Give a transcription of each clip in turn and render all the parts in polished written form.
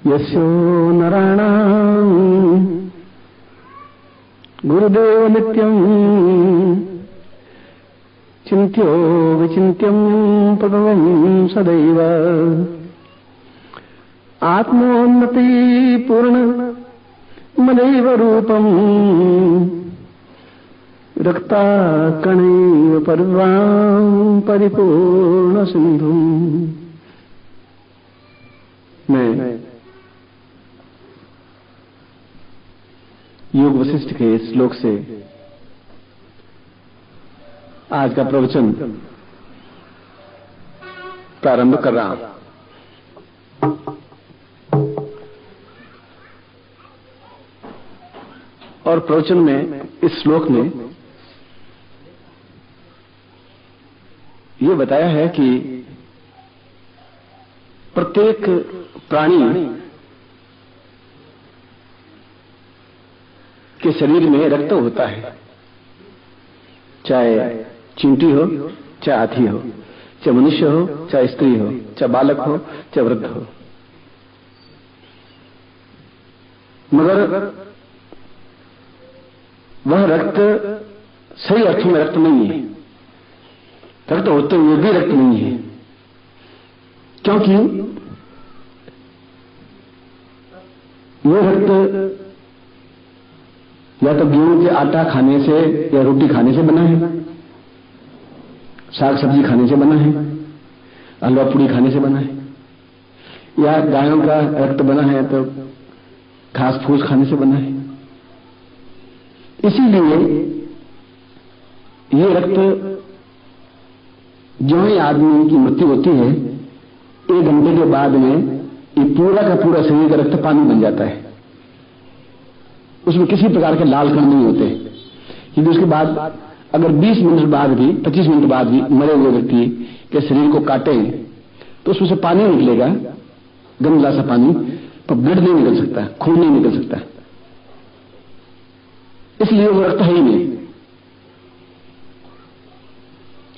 यस्यो नराणाम् गुरुदेव नित्यम् चिन्त्यो विचिन्त्यम् प्रभवम् सदैव आत्मोन्नति पूर्ण मदैव रूपम् रक्ताकणैव पर्वाम् परिपूर्ण सिन्धुम्। मैं योग वशिष्ठ के श्लोक से आज का प्रवचन प्रारंभ कर रहा हूं। और प्रवचन में इस श्लोक में ये बताया है कि प्रत्येक प्राणी के शरीर में रक्त होता है, चाहे चींटी हो, चाहे हाथी हो, चाहे मनुष्य हो, चाहे स्त्री हो, चाहे बालक हो, चाहे वृद्ध हो। मगर वह रक्त सही अर्थों में रक्त नहीं है। रक्त होते हुए भी रक्त नहीं है, क्योंकि यह रक्त या तो गेहूं के आटा खाने से या रोटी खाने से बना है, साग सब्जी खाने से बना है, हलवा पूड़ी खाने से बना है, या गायों का रक्त बना है तो घास फूस खाने से बना है। इसीलिए ये रक्त जो ही आदमी की मृत्यु होती है, 1 घंटे के बाद में ये पूरा का पूरा शरीर का रक्त पानी बन जाता है। उसमें किसी प्रकार के लाल कण नहीं होते। क्योंकि उसके बाद अगर 20 मिनट बाद भी, 25 मिनट बाद भी मरे हुए व्यक्ति के शरीर को काटे तो उसमें से पानी निकलेगा, गंदा सा पानी, तो ब्लड नहीं निकल सकता, खून नहीं निकल सकता। इसलिए वो रक्त है ही नहीं।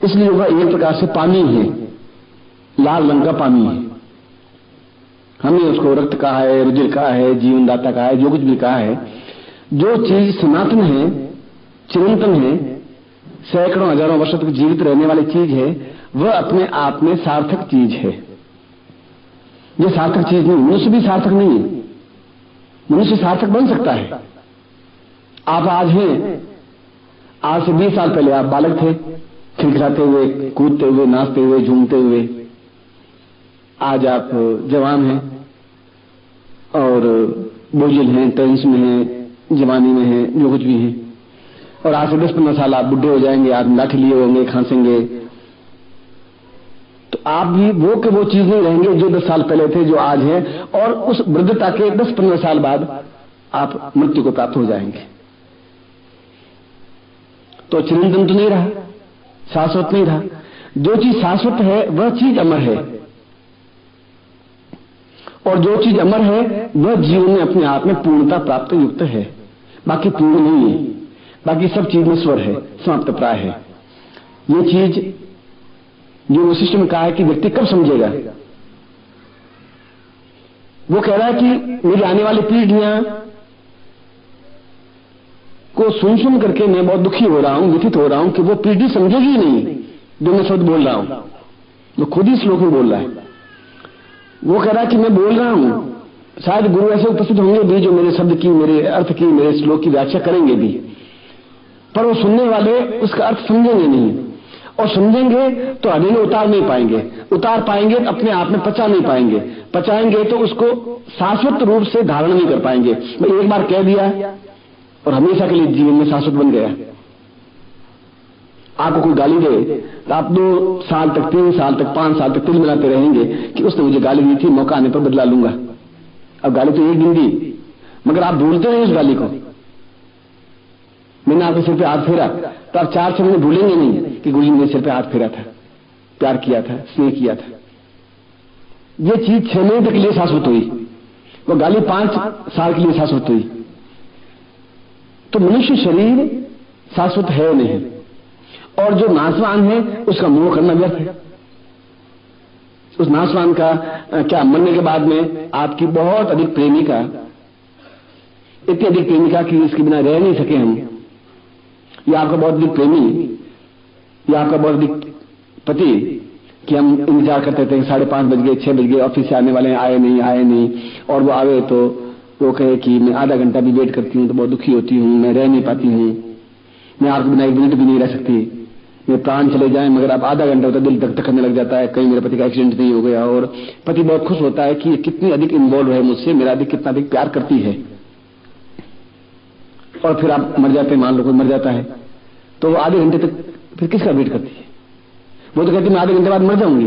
इसलिए वह एक प्रकार से पानी है, लाल रंग का पानी है। हमने उसको रक्त कहा है, रुधिर कहा है, जीवनदाता कहा है, जो कुछ भी कहा है। जो चीज सनातन है, चिरंतन है, सैकड़ों हजारों वर्षों तक जीवित रहने वाली चीज है, वह अपने आप में सार्थक चीज है। ये सार्थक चीज नहीं, मनुष्य भी सार्थक नहीं है। मनुष्य सार्थक बन सकता है। आप आज हैं, आज से 20 साल पहले आप बालक थे, खिलखिलाते हुए, कूदते हुए, नाचते हुए, झूमते हुए। आज आप जवान हैं और बोझिल हैं, टेंशन में हैं, जवानी में हैं, जो कुछ भी हैं। और आज से 10-15 साल आप बुढ़े हो जाएंगे, आप लाठी लिए होंगे, खांसेंगे, तो आप भी वो के वो चीज नहीं रहेंगे जो 10 साल पहले थे, जो आज है। और उस वृद्धता के 10-15 साल बाद आप मृत्यु को प्राप्त हो जाएंगे। तो चिरंतन तो नहीं रहा, शाश्वत नहीं रहा। जो चीज शाश्वत है वह चीज अमर है, और जो चीज अमर है वह जीवन में अपने आप में पूर्णता प्राप्त युक्त है। बाकी पूर्ण नहीं है, बाकी सब चीज नश्वर है, समाप्त प्राय है। ये चीज जो वशिष्ठ में कहा है कि व्यक्ति कब समझेगा। वो कह रहा है कि मेरी आने वाली पीढ़ियां को सुन करके मैं बहुत दुखी हो रहा हूं, व्यथित हो रहा हूं कि वो पीढ़ी समझेगी नहीं जो मैं शब्द बोल रहा हूं। वो खुद ही श्लोक में बोल रहा है। वो कह रहा है कि मैं बोल रहा हूं, शायद गुरु ऐसे उपस्थित होंगे भी जो मेरे शब्द की, मेरे अर्थ की, मेरे श्लोक की व्याख्या करेंगे भी, पर वो सुनने वाले उसका अर्थ समझेंगे नहीं। और समझेंगे तो हृदय में उतार नहीं पाएंगे, उतार पाएंगे तो अपने आप में पचा नहीं पाएंगे, पचाएंगे तो उसको शाश्वत रूप से धारण नहीं कर पाएंगे। मैं एक बार कह दिया और हमेशा के लिए जीवन में शाश्वत बन गया। आपको कोई गाली दे तो आप 2 साल तक, 3 साल तक, 5 साल तक तिल मिलाते रहेंगे कि उसने मुझे गाली दी थी, मौका आने पर बदला लूंगा। अब गाली तो एक दिन दी, मगर आप भूलते नहीं उस गाली को। मैंने आपके सिर पे हाथ फेरा तो आप 4-6 महीने भूलेंगे नहीं कि गुरु जी ने मेरे सिर पे हाथ फेरा था, प्यार किया था, स्नेह किया था। ये चीज 6 महीने तक के लिए शाश्वत हुई, वो गाली 5 साल के लिए शाश्वत हुई। तो मनुष्य शरीर शाश्वत है नहीं, और जो नाशवान है उसका मोह करना व्यर्थ है। उस नाशवान का क्या मरने के बाद में आपकी बहुत अधिक प्रेमिका, इतनी अधिक प्रेमिका कि इसके बिना रह नहीं सके हम, या आपका बहुत अधिक प्रेमी, या आपका बहुत अधिक पति कि हम इंतजार करते थे 5:30 बज गए, 6 बज गए, ऑफिस से आने वाले हैं, आए नहीं, और वो आवे तो वो कहे कि मैं आधा घंटा भी वेट करती हूँ तो बहुत दुखी होती हूँ, मैं रह नहीं पाती हूँ, मैं आपके बिना 1 मिनट भी नहीं रह सकती, मेरे प्राण चले जाएं मगर आप आधा घंटा होता दिल धक धक करने लग जाता है, कहीं मेरे पति का एक्सीडेंट नहीं हो गया। और पति बहुत खुश होता है कि ये कितनी अधिक इन्वॉल्व है मुझसे, मेरा अधिक कितना अधिक प्यार करती है। और फिर आप मर जाते हैं, मान लो कोई मर जाता है तो वो आधे घंटे तक फिर किसका वेट करती है? वो तो कहती मैं आधे घंटे बाद मर जाऊंगी।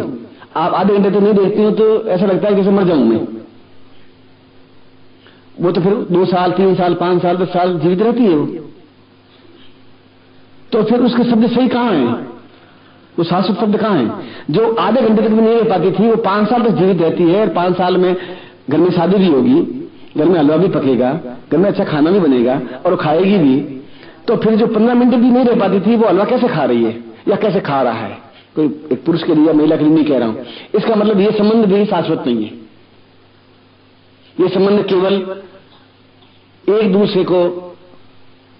आप आधे घंटे तक नहीं देखती हो तो ऐसा लगता है जैसे मर जाऊं मैं। वो तो फिर 2 साल 3 साल 5 साल 10 साल जीवित रहती है वो। तो फिर उसके शब्द सही कहां है? वो शाश्वत शब्द कहां है? जो आधे घंटे तक भी नहीं रह पाती थी वो 5 साल तक जीवित रहती है, और 5 साल में घर में शादी भी होगी, घर में हलवा भी पकेगा, घर में अच्छा खाना भी बनेगा और वो खाएगी भी। तो फिर जो 15 मिनट भी नहीं रह पाती थी वो हलवा कैसे खा रही है या कैसे खा रहा है? कोई एक पुरुष के लिए महिला के लिए नहीं कह रहा हूं। इसका मतलब ये संबंध भी शाश्वत नहीं है। ये संबंध केवल एक दूसरे को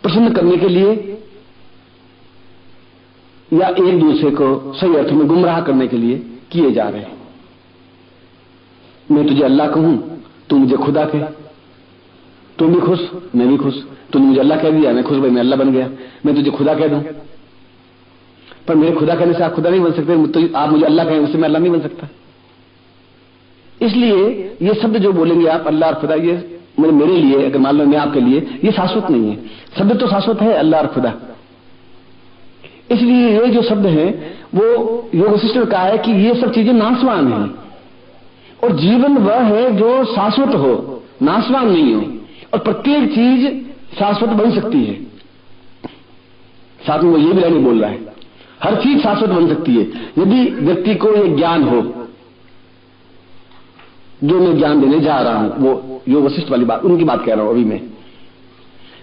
प्रसन्न करने के लिए या एक दूसरे को सही अर्थ में गुमराह करने के लिए किए जा रहे हैं। मैं तुझे अल्लाह कहूं, तू मुझे खुदा कह, तुम भी खुश मैं भी खुश, तूने मुझे अल्लाह कह दिया मैं खुश, भाई मैं अल्लाह बन गया, मैं तुझे खुदा कह दूं। पर मेरे खुदा कहने से आप खुदा नहीं बन सकते, तो आप मुझे अल्लाह कहें उससे मैं अल्लाह नहीं बन सकता। इसलिए ये शब्द जो बोलेंगे आप अल्लाह और खुदा, ये मेरे लिए, अगर मान लो मैं आपके लिए, ये शाश्वत नहीं है। शब्द तो शाश्वत है अल्लाह और खुदा। इसलिए ये जो शब्द है वो योग वशिष्ठ ने कहा है कि ये सब चीजें नाशवान हैं, और जीवन वह है जो शाश्वत हो, नाशवान नहीं हो। और प्रत्येक चीज शाश्वत बन सकती है। साथ में वो ये भी नहीं बोल रहा है, हर चीज शाश्वत बन सकती है यदि व्यक्ति को ये ज्ञान हो। जो मैं ज्ञान देने जा रहा हूं वो योग वशिष्ठ वाली बात, उनकी बात कह रहा हूं अभी मैं।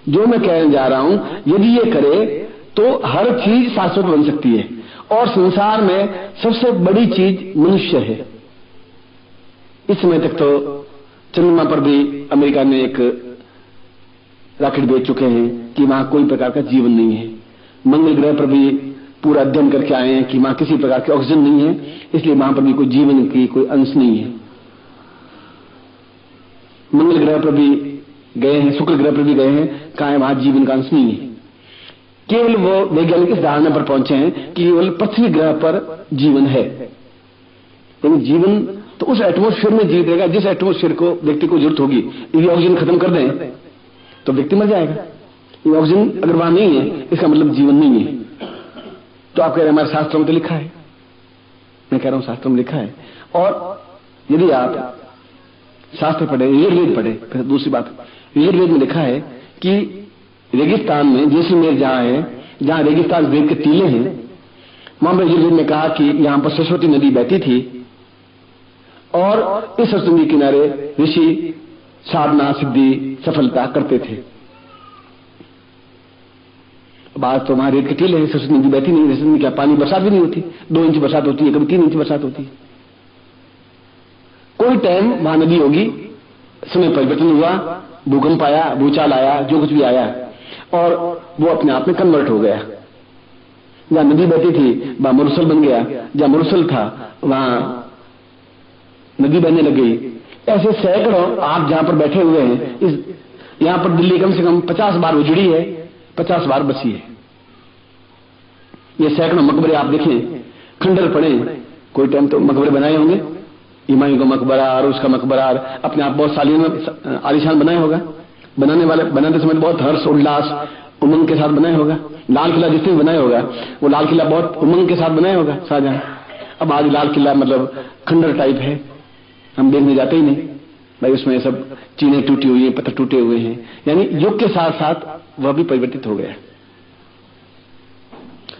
जो मैं कहने जा रहा हूं यदि ये करे तो हर चीज शाश्वत बन सकती है। और संसार में सबसे बड़ी चीज मनुष्य है। इस समय तक तो चंद्रमा पर भी अमेरिका ने एक रॉकेट भेज चुके हैं कि वहां कोई प्रकार का जीवन नहीं है। मंगल ग्रह पर भी पूरा अध्ययन करके आए हैं कि वहां किसी प्रकार की ऑक्सीजन नहीं है, इसलिए वहां पर भी कोई जीवन की कोई अंश नहीं है। मंगल ग्रह पर भी गए हैं, शुक्र ग्रह पर भी गए हैं, कहा है वहां जीवन का अंश नहीं है। केवल वो वैज्ञानिक इस धारणा पर पहुंचे हैं कि केवल पृथ्वी ग्रह पर जीवन है। लेकिन जीवन तो उस एटमोस्फेयर में जीवित रहेगा जिस एटमोस्फेयर को व्यक्ति को जरूरत होगी। यदि ऑक्सीजन खत्म कर दें तो व्यक्ति मर जाएगा। ये ऑक्सीजन अगर वहां नहीं है इसका मतलब जीवन नहीं है। तो आप कह रहे हैं हमारे शास्त्रों में तो लिखा है, मैं कह रहा हूं शास्त्रों में लिखा है। और यदि आप शास्त्र पढ़े, ऋग्वेद पढ़े, फिर दूसरी बात, ऋग्वेद में लिखा है कि रेगिस्तान में जैसलमेर जहां है, जहां रेगिस्तान वेद के टीले हैं, वहां पर ऋग्वेद में कहा कि यहां पर सरस्वती नदी बहती थी और इस सरस्वती नदी किनारे ऋषि साधना सिद्धि सफलता करते थे। बात तो वहां रेत के टीले हैं, सरस्वती नदी बहती नहीं, सरस्वती में क्या पानी, बरसात भी नहीं होती, 2 इंच बरसात होती है, कभी 3 इंच बरसात होती है। कोई टाइम वहां नदी होगी, समय परिवर्तन हुआ, भूकंप आया, भूचाल आया, जो कुछ भी आया और वो अपने आप में कन्वर्ट हो गया। जहां नदी बहती थी वहां मरुस्थल बन गया, जहां मरुस्थल था वहां नदी बहने लग गई। ऐसे सैकड़ों आप जहां पर बैठे हुए हैं, इस यहां पर दिल्ली कम से कम 50 बार उजड़ी है, 50 बार बसी है। ये सैकड़ों मकबरे आप देखें, खंडर पड़े, कोई टाइम तो मकबरे बनाए होंगे, हुमायूं का मकबरा और उसका मकबरा अपने आप बहुत सालियों में आलिशान बनाया होगा। बनाने वाले बनाते समय बहुत हर्ष उल्लास उमंग के साथ बनाया होगा। लाल किला जिसने भी बनाया होगा वो लाल किला बहुत उमंग के साथ बनाया होगा शाहजहां। अब आज लाल किला मतलब खंडर टाइप है, हम देखने जाते ही नहीं भाई, उसमें सब चीनें टूटी हुई हैं, पत्थर टूटे हुए हैं। यानी युग के साथ साथ वह भी परिवर्तित हो गया।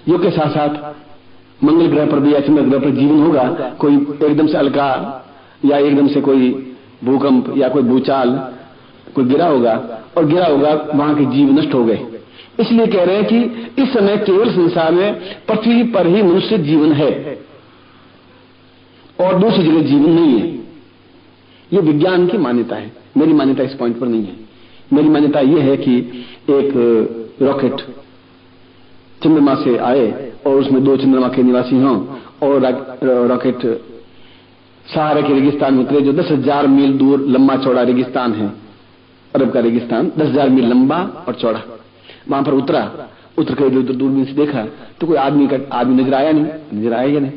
युग के साथ साथ मंगल ग्रह पर भी या चंद्र ग्रह पर जीवन होगा। कोई एकदम से अलका या एकदम से कोई भूकंप या कोई भूचाल कोई गिरा होगा और गिरा होगा, वहां के जीव नष्ट हो गए। इसलिए कह रहे हैं कि इस समय केवल संसार में पृथ्वी पर ही मनुष्य जीवन है। और दूसरी जगह जीवन नहीं है। ये विज्ञान की मान्यता है, मेरी मान्यता इस पॉइंट पर नहीं है। मेरी मान्यता यह है कि एक रॉकेट चंद्रमा से आए और उसमें 2 चंद्रमा के निवासी हों, और रॉकेट सहारा के रेगिस्तान में उतरे, जो 10,000 मील दूर लंबा चौड़ा रेगिस्तान है, अरब का रेगिस्तान 10,000 मील लंबा और चौड़ा। वहां पर उतर कर दूरबीन से देखा तो कोई आदमी नजर आया नहीं, नजर आया नहीं।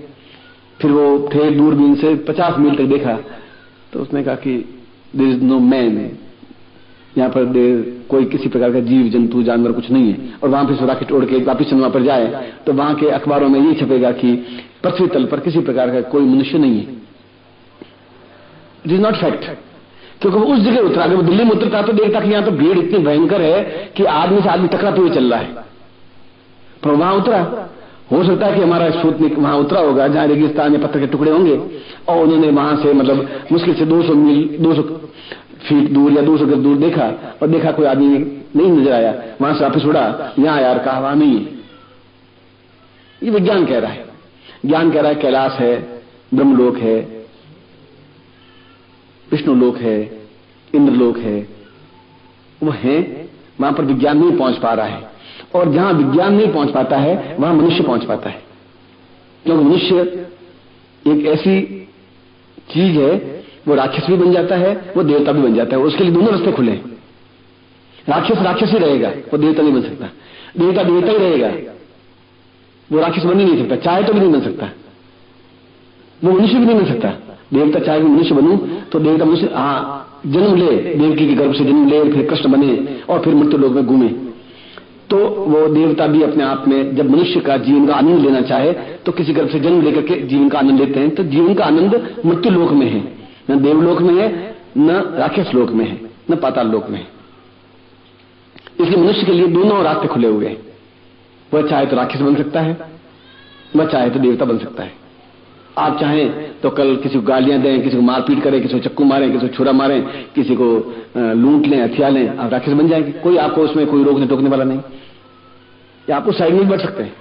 फिर वो फिर दूरबीन से 50 मील तक देखा तो उसने कहा कि देयर इज नो मैन, यहाँ पर कोई किसी प्रकार का जीव जंतु जानवर कुछ नहीं है। और वहां पर रॉकेट उड़ के वापिस चंद्रमा पर जाए तो वहां के अखबारों में ये छपेगा कि पृथ्वी तल पर किसी प्रकार का कोई मनुष्य नहीं है। इट इज नॉट फैक्ट, क्योंकि वो उस जगह उतरा। अगर वो दिल्ली में उतरता तो देखता कि यहाँ तो भीड़ इतनी भयंकर है कि आदमी से आदमी टकराते हुए चल रहा है, पर वहां उतरा। हो सकता है कि हमारा स्पुतनिक वहां उतरा होगा जहां रेगिस्तान में पत्थर के टुकड़े होंगे, और उन्होंने वहां से मतलब मुश्किल से 200 फीट दूर या 200 गज दूर देखा, और देखा कोई आदमी नहीं नजर आया। वहां से वापिस उड़ा, यहां यार कहा वहां नहीं है। ये विज्ञान कह रहा है। ज्ञान कह रहा है कैलाश है, ब्रह्मलोक है, विष्णु लोक है, इंद्रलोक है, वो है। वहां पर विज्ञान नहीं पहुंच पा रहा है, और जहां विज्ञान नहीं पहुंच पाता है वहां मनुष्य पहुंच पाता है। क्योंकि मनुष्य एक ऐसी चीज है, वो राक्षस भी बन जाता है, वो देवता भी बन जाता है। उसके लिए दोनों रास्ते खुले हैं। राक्षस ही रहेगा, वो देवता नहीं बन सकता। देवता ही रहेगा, वो राक्षस बन ही नहीं सकता, चाहे तो भी नहीं बन सकता। वो मनुष्य भी नहीं बन सकता। देवता चाहे भी मनुष्य बनूं तो देवता मनुष्य जन्म ले, देवकी के गर्भ से जन्म ले, फिर कृष्ण बने और फिर मृत्यु लोक में घूमे। तो वो देवता भी अपने आप में जब मनुष्य का जीवन का आनंद लेना चाहे तो किसी गर्भ से जन्म लेकर के जीवन का आनंद लेते हैं। तो जीवन का आनंद मृत्यु लोक में है, न देवलोक में है, न राक्षस लोक में है, न पाताल लोक में है। इसलिए मनुष्य के लिए दोनों रास्ते खुले हुए हैं। वह चाहे तो राक्षस बन सकता है, वह चाहे तो देवता बन सकता है। आप चाहें तो कल किसी को गालियां दें, किसी को मारपीट करें, किसी को चक्कू मारें, किसी को छुरा मारें, किसी को लूट लें, हथिया लें, आप राक्षस बन जाएंगे। कोई आपको उसमें कोई रोकने टोकने वाला नहीं। या आप उस साइड में बढ़ सकते हैं,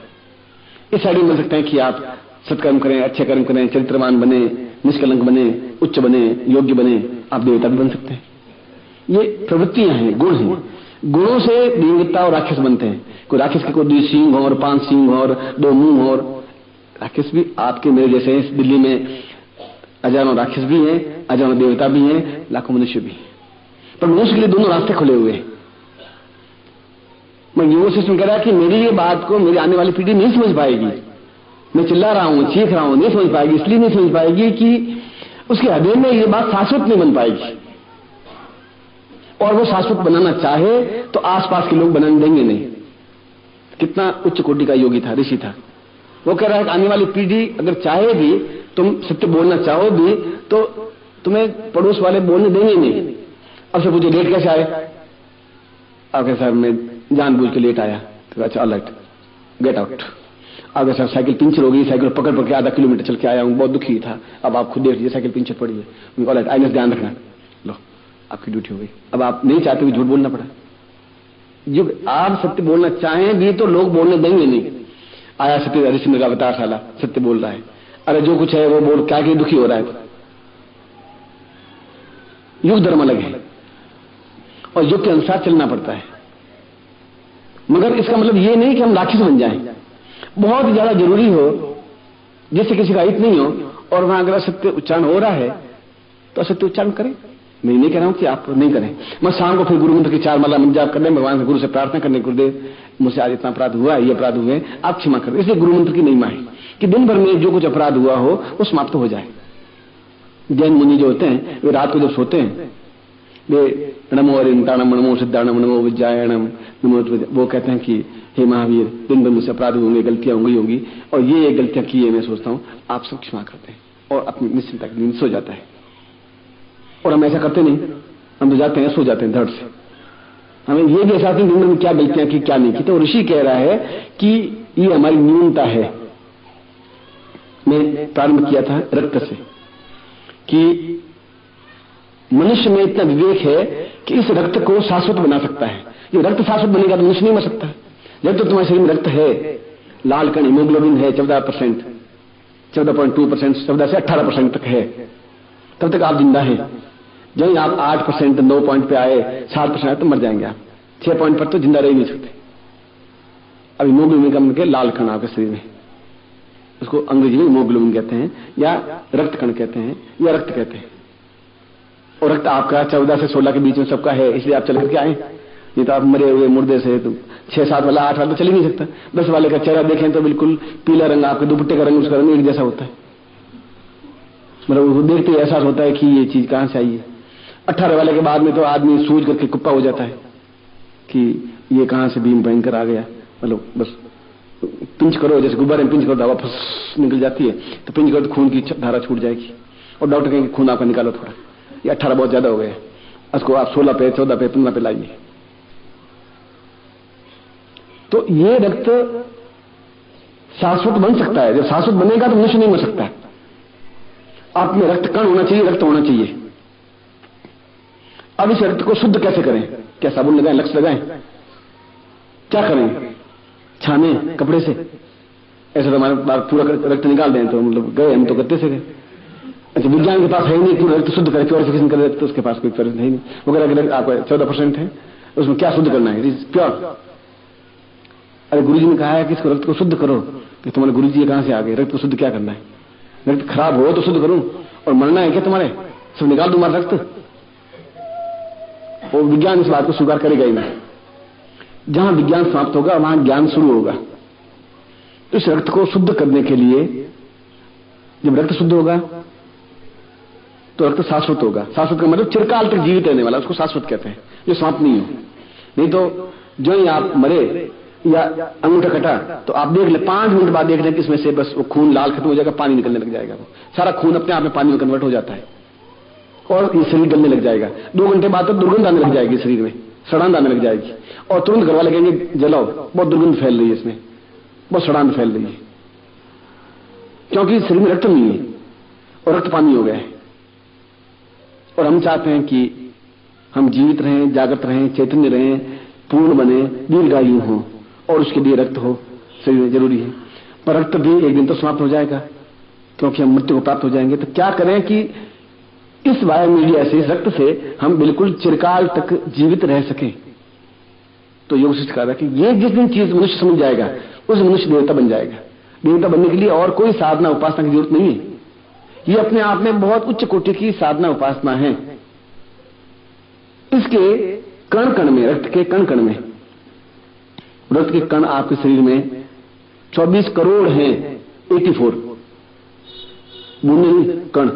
इस साइड में बन सकते हैं कि आप सत्कर्म करें, अच्छे कर्म करें, चरित्रवान बने, निष्कलंक बने, उच्च बने, योग्य बने, आप देवता भी बन सकते हैं। ये प्रवृत्तियां हैं, गुण हैं। गुणों से देवता और राक्षस बनते हैं। कोई राक्षस के कोई 2 सींग हो और 5 सींग हो और 2 मुंह हो, और राक्षस भी आपके मेरे जैसे हैं। दिल्ली में हजारों राक्षस भी हैं, हजारों देवता भी हैं, लाखों मनुष्य भी हैं। पर मनुष्य के लिए दोनों रास्ते खुले हुए हैं। मैं योग सिस्टम कह रहा है कि मेरी ये बात को मेरी आने वाली पीढ़ी नहीं समझ पाएगी। मैं चिल्ला रहा हूं, चीख रहा हूं, नहीं समझ पाएगी। इसलिए नहीं समझ पाएगी कि उसके हृदय में ये बात शाश्वत नहीं बन पाएगी, और वो शाश्वत बनाना चाहे तो आसपास के लोग बनाने देंगे नहीं। कितना उच्च कोटि का योगी था, ऋषि था। वो कह रहा है कि आने वाली पीढ़ी अगर चाहे भी, तुम सत्य बोलना चाहो भी, तो तुम्हें पड़ोस वाले बोलने देंगे नहीं। अब से पूछे लेट कैसे आए? आप साहब मैं जानबूझ के लेट आया। तो अच्छा ऑलराइट, गेट आउट। अब साहब साइकिल पंचर हो गई, साइकिल पकड़ के आधा किलोमीटर चल के आया हूं, बहुत दुखी था। अब आप खुद देख लीजिए साइकिल पंचर पड़ी है। ऑलराइट, आइने ध्यान रखना, लो आपकी ड्यूटी हो गई। अब आप नहीं चाहते हुए झूठ बोलना पड़ा। जो आप सत्य बोलना चाहें भी तो लोग बोलने देंगे नहीं। आया सत्य हरिश्चंद्र का अवतार, साला सत्य बोल रहा है। अरे जो कुछ है वो बोल, क्या कि दुखी हो रहा है। युग धर्म अलग है और युग के अनुसार चलना पड़ता है। मगर इसका मतलब ये नहीं कि हम राक्षस बन जाएं। बहुत ज्यादा जरूरी हो, जिससे किसी का हित नहीं हो, और वहां अगर सत्य उच्चारण हो रहा है तो असत्य उच्चारण करें। मैं नहीं कह रहा हूं कि आप नहीं करें। मैं शाम को फिर गुरु मंत्र की 4 माला मंजाप करने, भगवान से गुरु से प्रार्थना करने, गुरुदेव मुझसे आज इतना अपराध हुआ, ये अपराध हुए, आप क्षमा करें। इसलिए गुरु मंत्र की महिमा है कि दिन भर में जो कुछ अपराध हुआ हो वो समाप्त हो जाए। जैन मुनि जो होते हैं वे रात को जब सोते हैं, वे नमो अरिंताणम, नमो सिद्धाणम, नमो विज्ञायणम, नमो, वो कहते हैं कि हे महावीर, दिन भर मुझसे अपराध होंगे, गलतियां होंगी, और ये गलतियां की है, मैं सोचता हूं आप सब क्षमा करते हैं, और अपनी निश्चिंता नींद सो जाता है। और हम ऐसा करते नहीं, हम तो जाते हैं, सो जाते हैं धड़ से। हमें ये भी एहसास नहीं दिन में क्या गलतियां की, क्या नहीं की। तो ऋषि कह रहा है कि ये हमारी न्यूनता है। मैं प्रारंभ किया था रक्त से कि मनुष्य में इतना विवेक है कि इस रक्त को शाश्वत बना सकता है। ये रक्त शाश्वत बनेगा तो मनुष्य नहीं मर सकता। जब तो तुम्हारे शरीर में रक्त है, लाल कण हीमोग्लोबिन है 14%, 14.2%, 14 से 18% तक है, तब तक आप जिंदा हैं। जब आप 8%, 9 पॉइंट पे आए, 7% आए तो मर जाएंगे आप। 6 पॉइंट पर तो जिंदा रह ही नहीं सकते। अब हीमोग्लोबिन कम के लाल कण आपके शरीर में, उसको अंग्रेजी में हीमोग्लोबिन कहते हैं, या रक्त कण कहते हैं, या रक्त कहते हैं। और रक्त आपका 14 से 16 के बीच में सबका है, इसलिए आप चल करके आए। नहीं तो आप मरे हुए मुर्दे से तो 6-7 वाला 8 वाला तो चल ही नहीं सकता। 10 वाले का चेहरा देखें तो बिल्कुल पीला रंग, आपके दुपट्टे का रंग उसका रंग एक जैसा होता है, मतलब उसको देखते ही एहसास होता है कि ये चीज कहां से आई है। 18 वाले के बाद में तो आदमी सूझ करके कुप्पा हो जाता है कि ये कहां से भीम भयंकर आ गया। मतलब बस पिंच करो, जैसे गुब्बारे में पिंच करो, दवा फस निकल जाती है, तो पिंच करो तो खून की धारा छूट जाएगी और डॉक्टर कहेंगे खून आपका निकालो थोड़ा, ये 18 बहुत ज्यादा हो गया, उसको आप 16 पे, 14 पे, 15 पे लाइए। तो ये रक्त शाश्वत बन सकता है। जब शाश्वत बनेगा तो मनुष्य नहीं मर सकता। आप में रक्त कण होना चाहिए, रक्त होना चाहिए। अब इस रक्त को शुद्ध कैसे करें? क्या साबुन लगाएं, लक्स लगाएं, क्या करें? छाने कपड़े से? ऐसे तो हमारे पूरा रक्त निकाल दें तो मतलब गए, हम तो गत्ते से गए। अच्छा, विज्ञान के पास है ही नहीं पूरा रक्त शुद्ध करे, प्योरिफिकेशन करे, तो उसके पास कोई प्योरिफिकेशन है ही नहीं। वो कह रहा आपका 14% है, उसमें क्या शुद्ध करना है? प्योर। अरे गुरु जी ने कहा है कि इसको रक्त को शुद्ध करो, कि तुम्हारे गुरु जी कहां से आ गए? रक्त को शुद्ध क्या करना है? रक्त खराब हो तो शुद्ध करूं, और मरना है क्या तुम्हारे? सब निकाल दूं मारा रक्त? और विज्ञान इस बात को स्वीकार करेगा ही नहीं। जहां विज्ञान समाप्त होगा वहां ज्ञान शुरू होगा। तो इस रक्त को शुद्ध करने के लिए, जब रक्त शुद्ध होगा तो रक्त शाश्वत होगा। शाश्वत का मतलब चिरकाल तक जीवित रहने वाला, उसको शाश्वत कहते हैं, जो समाप्त नहीं हो। नहीं तो जो ही आप मरे या अंगूठा कटा तो आप देख ले, 5 मिनट बाद देख लें कि इसमें से बस वो खून लाल खत्म हो जाएगा, पानी निकलने लग जाएगा। वो सारा खून अपने आप में पानी में कन्वर्ट हो जाता है और ये शरीर गलने लग जाएगा। 2 घंटे बाद तो दुर्गंध आने लग जाएगी शरीर में, सड़ांध आने लग जाएगी, और तुरंत घर वाले कहेंगे जलाओ, बहुत दुर्गंध फैल रही है इसमें, बहुत सड़ांध फैल रही है, क्योंकि शरीर में रक्त नहीं है और रक्त पानी हो गया है। और हम चाहते हैं कि हम जीवित रहें, जागृत रहें, चैतन्य रहें, पूर्ण बने, दीर्घायु हो, और उसके लिए रक्त हो शरीर में जरूरी है। पर रक्त भी एक दिन तो समाप्त हो जाएगा, क्योंकि हम मृत्यु को प्राप्त हो जाएंगे। तो क्या करें कि इस वायु मीडिया से, इस रक्त से हम बिल्कुल चिरकाल तक जीवित रह सकें? तो योग शिष्ट कहा था कि ये जिस दिन चीज मनुष्य समझ जाएगा, उस मनुष्य देवता बन जाएगा। देवता बनने के लिए और कोई साधना उपासना की जरूरत नहीं है। ये अपने आप में बहुत उच्च कोटि की साधना उपासना है। इसके कण कण में, रक्त के कण कण में, रक्त के कण आपके शरीर में 24 करोड़ हैं, 84 बूंदे कण,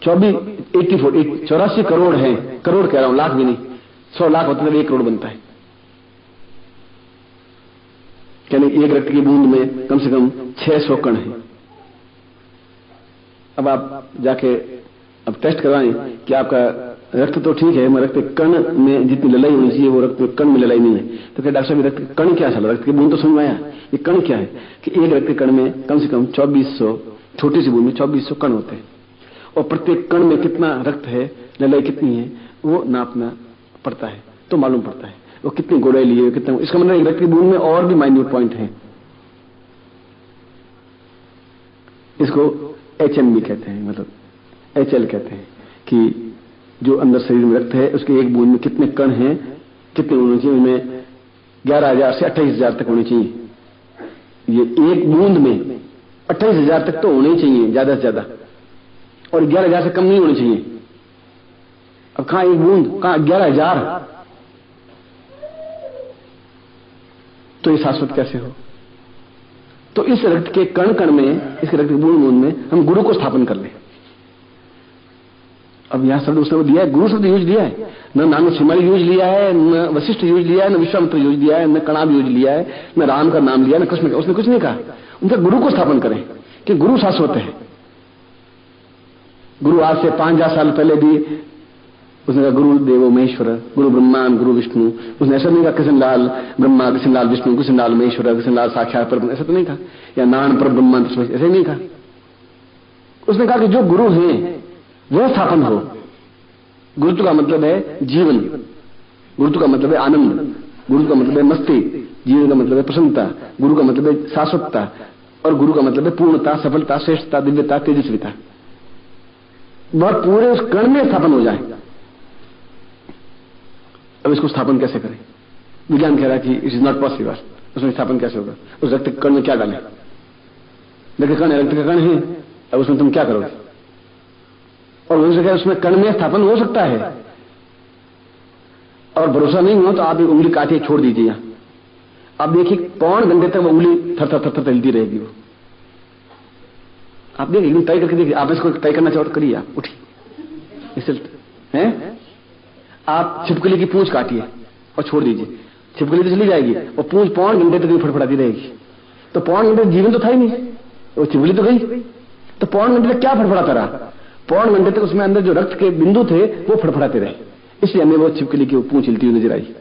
84 करोड़ हैं। करोड़ कह रहा हूं, लाख भी नहीं। 100 लाख होते तो 1 करोड़ बनता है। यानी एक रक्त की बूंद में कम से कम 600 कण है। अब आप जाके अब टेस्ट करवाएं कि आपका रक्त तो ठीक है, मगर रक्त कण में जितनी ललाई होनी चाहिए वो रक्त कण में ललाई नहीं है। तो क्या डॉक्टर साहब रक्त कण क्या चला? रक्त की बूंद तो समझ में आया, ये कण क्या है? कि एक रक्त के कण में कम से कम 2400, छोटी सी बूंद में 2400 कण होते हैं, और प्रत्येक कण में कितना रक्त है, ललाई कितनी है, वो नापना पड़ता है, तो मालूम पड़ता है वो कितनी गोड़ाई लिए, कितना। इसका मतलब एक रक्त की बूंद में और भी माइन्यूट पॉइंट है। इसको HMB कहते हैं, मतलब HL कहते हैं, कि जो अंदर शरीर में रक्त है उसके एक बूंद में कितने कण हैं, कितने होने चाहिए। उनमें 11,000 से 28,000 तक होने चाहिए। ये एक बूंद में 28,000 तक तो होने ही चाहिए ज्यादा से ज्यादा, और 11,000 से कम नहीं होने चाहिए। अब कहां एक बूंद, कहां 11,000? तो ये शाश्वत कैसे हो? तो इस रक्त के कण कण में, इस रक्त के बूंद बूंद में हम गुरु को स्थापन कर लें। अब यहां शब्द उसने दिया है, गुरु शब्द यूज दिया है, न नानक शिमाली यूज लिया है, न वशिष्ठ यूज लिया है, न विश्वामित्र यूज लिया है, न कणाब यूज लिया है, न राम का नाम लिया, न कृष्ण का। उसने कुछ नहीं कहा। उनका गुरु को स्थापन करें कि गुरु शाश्वत है। गुरु आज से 5,000 साल पहले भी उसने कहा गुरु देवो महेश्वर, गुरु ब्रह्मा, गुरु विष्णु। उसने ऐसा नहीं कहा कृष्णलाल ब्रह्मा, कृष्णलाल विष्णु, कृष्णलाल महेश्वर, कृष्णलाल साक्षात पर, ऐसा तो नहीं कहा, या नान पर ब्रह्मा, ऐसे नहीं कहा। उसने कहा कि जो गुरु हैं वह स्थापन हो। गुरुत्व का मतलब है जीवन, गुरुत्व का मतलब है आनंद, गुरुत्व का मतलब है मस्ती, जीवन का मतलब है प्रसन्नता, गुरु का मतलब है शाश्वतता, और गुरु का मतलब है पूर्णता, सफलता, श्रेष्ठता, दिव्यता, तेजस्विता। वह पूरे उस कण में स्थापन हो जाए। अब इसको स्थापन कैसे करें? विज्ञान कह रहा है कि इट इज नॉट पॉसिबल। उसमें स्थापन कैसे होगा? उस रक्त के कण में क्या डालें? रक्त कण है, रक्त का कण है, अब उसमें तुम क्या करोगे? और मनुष्य कह उसमें कण में स्थापन हो सकता है, और भरोसा नहीं हो तो आप एक उंगली काटिए, छोड़ दीजिए। आप देखिए पौन घंटे तक वो उंगली थर थर थर थर हिलती रहेगी। वो आप देखिए, तय करके देखिए। आप इसको तय करना चाहो तो करिए, आप उठिए, इससे हैं आप छिपकली की पूंछ काटिए और छोड़ दीजिए, छिपकली तो चली जाएगी और पूंछ पौन घंटे तक फड़फड़ाती रहेगी। तो पौन घंटे जीवन तो था ही नहीं, वो छिपकली तो गई। तो पौन घंटे तक क्या फड़फड़ाता रहा? पौन घंटे तक उसमें अंदर जो रक्त के बिंदु थे वो फड़फड़ाते रहे, इसलिए हमें वो छिपकली की पूंछ हिलती हुई नजर आई।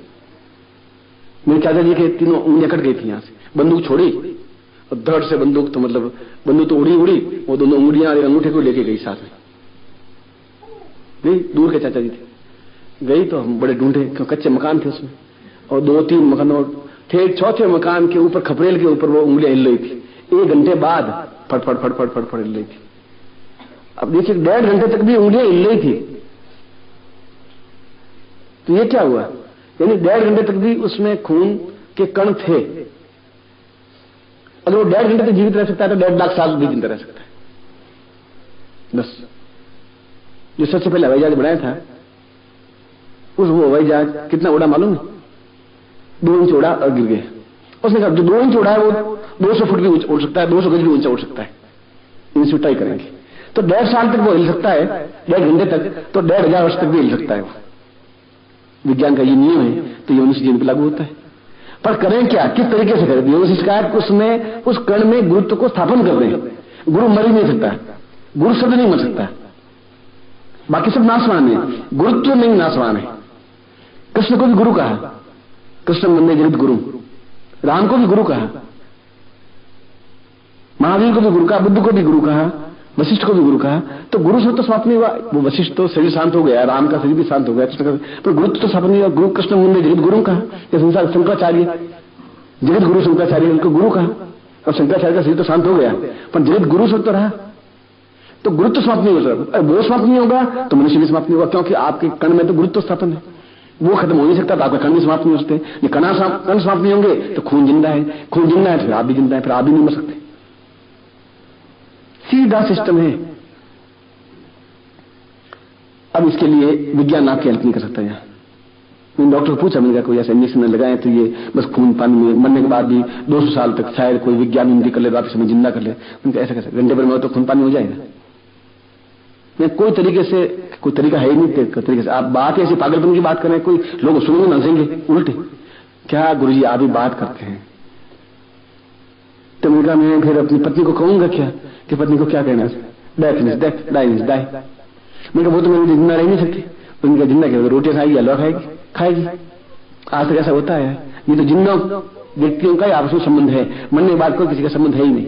मेरे चाचा जी के तीनों उंगलियां कट गई थी यहां से, बंदूक छोड़ी और धड़ से बंदूक तो मतलब बंदूक तो उड़ी, वो दोनों उंगलियां अंगूठे को लेके गई साथ में। गई, दूर के चाचा जी थे, गई तो हम बड़े ढूंढे, क्यों कच्चे मकान थे उसमें, और 2-3 मकान थे। चौथे मकान के ऊपर खपरेल के ऊपर वो उंगलियां हिल रही थी। 1 घंटे बाद फटफट फटफट फटफट हिल रही थी। अब देखिए 1.5 घंटे तक भी उंगलियां हिल रही थी। तो ये क्या हुआ? यानी 1.5 घंटे तक भी उसमें खून के कण थे। अगर वो 1.5 घंटे तक जीवित रह सकता है तो 1.5 लाख साल भी जिंदा रह सकता है। बस जो सबसे पहले हवाई जहाज बनाया था, उस वो हवाई जहाज कितना उड़ा मालूम है? 2 इंच उड़ा और गिर गया। उसने कहा जो 2 इंच उड़ा है वो 200 फुट भी उड़ सकता है, 200 गज भी ऊंचा उड़ सकता है। इनसे ट्राई करेंगे तो 1.5 साल तक वो हिल सकता है, 1.5 घंटे तक, तो 1.5 वर्ष तक भी हिल सकता है वो। विज्ञान का ये नियम है, तो ये मनुष्य जीवन पर लागू होता है। पर करें क्या, किस तरीके से करें? मनुष्य शिकायत उसमें उस कण में गुरुत्व को स्थापन कर दें। गुरु मर ही नहीं सकता, गुरु शब्द नहीं मर सकता, बाकी सब नाशवान है, गुरुत्व नहीं नाशवान है। कृष्ण को भी गुरु कहा, कृष्ण वंदे जगत गुरु। राम को भी गुरु कहा, महावीर को भी गुरु कहा, बुद्ध को भी गुरु कहा, वशिष्ठ को भी गुरु कहा। तो गुरु से तो समाप्त नहीं हुआ। वो वशिष्ठ तो शरीर शांत हो गया, राम का शरीर भी शांत हो गया, कृष्ण का, पर गुरुत्व तो समाप्त नहीं हुआ। गुरु कृष्ण वंदे जगत गुरु कहा। संसार शंकराचार्य जगत गुरु शंकराचार्य उनको गुरु कहा, और शंकराचार्य का शरीर तो शांत हो गया, पर जगत गुरु सब तो रहा। तो गुरुत्व समाप्त नहीं हो सकता। वो समाप्त नहीं होगा तो मनुष्य भी समाप्त नहीं होगा, क्योंकि आपके कण में तो गुरुत्व स्थापन है, वो खत्म हो नहीं सकता। तो आपका कण भी समाप्त नहीं हो सकते। ये कण समाप्त नहीं होंगे तो खून जिंदा है, खून जिंदा है तो फिर आप भी जिंदा है, फिर आप भी नहीं मर सकते। सीधा सिस्टम है। अब इसके लिए विज्ञान आपकी हेल्प नहीं कर सकता। यहाँ मैंने डॉक्टर को पूछा, मैंने कहा कोई ऐसा इंजेक्शन लगाए तो ये बस खून पानी में मरने के बाद भी 200 साल तक शायद कोई विज्ञान हिंदी कर ले, वापस में जिंदा कर ले। उनका ऐसा कैसे घंटे भर में तो खून पानी हो जाएगा? मैं कोई तरीके से, कोई तरीका है ही नहीं तरीके से। आप बात ऐसी पागलपन की बात करें, कोई लोग सुनेंगे हंसेंगे उल्टे। क्या गुरुजी आप भी बात करते हैं? तो मैंने कहा मैं फिर अपनी पत्नी को कहूंगा क्या कि पत्नी को क्या कहना है? डाई। मैंने कहा वो तो मेरी जिंदा रह नहीं सकती। उनका जिंदा क्या, रोटियां खाएगी, हलवा खाएगी। आज तक ऐसा होता है। ये तो जिन्नों व्यक्तियों का आपस में संबंध है, मरने के बाद कोई किसी का संबंध है ही नहीं।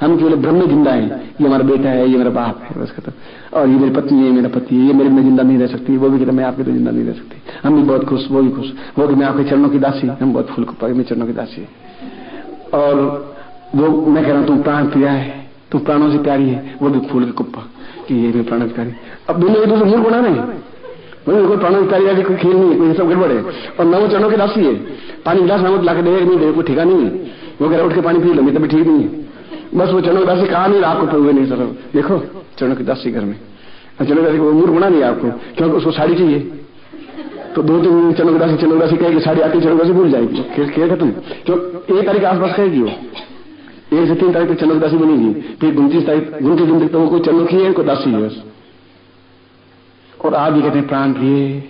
हम केवल ब्रह्म में जिंदा है। ये हमारा बेटा है, ये मेरा बाप है, बस खत्म। और ये मेरी पत्नी है, मेरा पति है, ये मेरे में जिंदा नहीं रह सकती। वो भी कहता मैं आपके तो जिंदा नहीं रह सकती। हम भी बहुत खुश, वो भी खुश, वो कि मैं आपके चरणों की दासी, हम बहुत फूल को पाए, मैं चरणों की दासी। और वो मैं कह रहा हूं तुम प्राण प्रिया है, तुम प्राणों से प्यारी है, वो भी फूल के कुप्पा कि ये मैं प्राणों की प्यारी। अब दोनों एक दूसरे मूर्ख बना रहे हैं। कोई प्राणों की प्यारी कोई खेल नहीं है, कोई सब गड़बड़ है। और न वो चरणों की दासी है। पानी गिलास में ला के देगा नहीं देगा, कोई ठिका नहीं है। वो कह रहा उठ के पानी पी लो, मैं तभी ठीक नहीं है। बस वो चरणों की दासी कहा नहीं, आपको पे हुए नहीं सर। देखो चरणों की दासी घर में, चरणों की दासी को मूर्ख बना नहीं आपको, क्योंकि उसको साड़ी चाहिए। तो 2-3 चरणों की दासी कहेगी, साड़ी आती चरणों की दासी भूल जाएगी, खेल खत्म। क्यों 1 तारीख के आसपास कहेगी वो, 1 से 3 तारीख तक चरणों की दासी बनेगी। फिर 29 तारीख 29 दिन तक तो वो कोई चरणों की है, कोई दासी है बस। और आप भी कहते हैं प्राण प्रिय।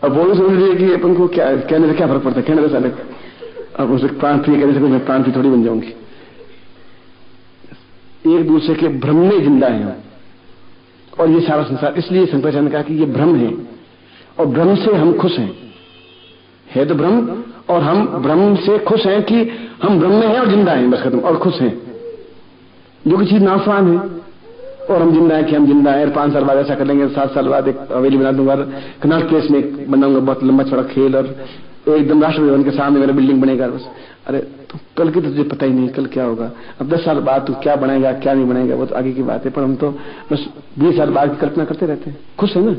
अब वो समझ रही है कि अपन को क्या कहने से क्या फर्क पड़ता है, कहने से अलग। अब उसे प्राण प्रिय कहने से मैं प्राण प्रिय थोड़ी बन जाऊंगी। एक दूसरे के भ्रम में जिंदा है और ये सारा संसार। इसलिए शंकराचार्य ने कहा कि ये भ्रम है और भ्रम से हम खुश हैं। है तो भ्रम और हम भ्रम से खुश हैं कि हम भ्रम में हैं और जिंदा हैं, बस खत्म, और खुश हैं। जो कि चीज नाशवान है और हम जिंदा है कि हम जिंदा है। 5 साल बाद ऐसा कर लेंगे, 7 साल बाद एक हवेली बना दूंगा, कनाट प्लेस में बनाऊंगा बहुत लंबा चौड़ा खेल, और तो एकदम राष्ट्रपति भवन के सामने मेरा बिल्डिंग बनेगा बस। अरे तो कल की तो तुझे पता ही नहीं कल क्या होगा। अब 10 साल बाद तू क्या बनाएगा क्या नहीं बनाएगा वो तो आगे की बात है, पर हम तो बस 20 साल बाद की कल्पना करते रहते हैं, खुश है ना।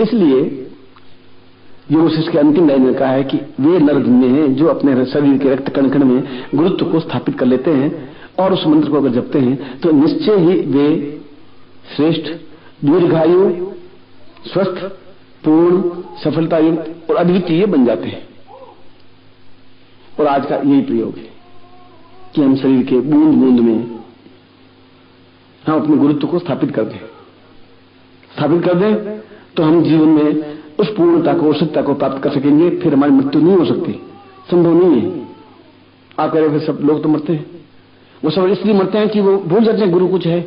इसलिए योग वशिष्ठ के अंतिम लाइन में कहा है कि वे नर धन्य हैं जो अपने शरीर के रक्त कण कण में गुरुत्व को स्थापित कर लेते हैं और उस मंत्र को अगर जपते हैं तो निश्चय ही वे श्रेष्ठ, दीर्घायु, स्वस्थ, पूर्ण, सफलता युक्त और अद्वितीय बन जाते हैं। और आज का यही प्रयोग है कि हम शरीर के बूंद बूंद में हम अपने गुरुत्व को स्थापित कर दें तो हम जीवन में उस पूर्णता को, औषधता को प्राप्त कर सकेंगे। फिर हमारी मृत्यु नहीं हो सकती, संभव नहीं है। आप कह रहे हैं सब लोग तो मरते हैं, वो सब इसलिए मरते हैं कि वो भूल जाते हैं गुरु कुछ है।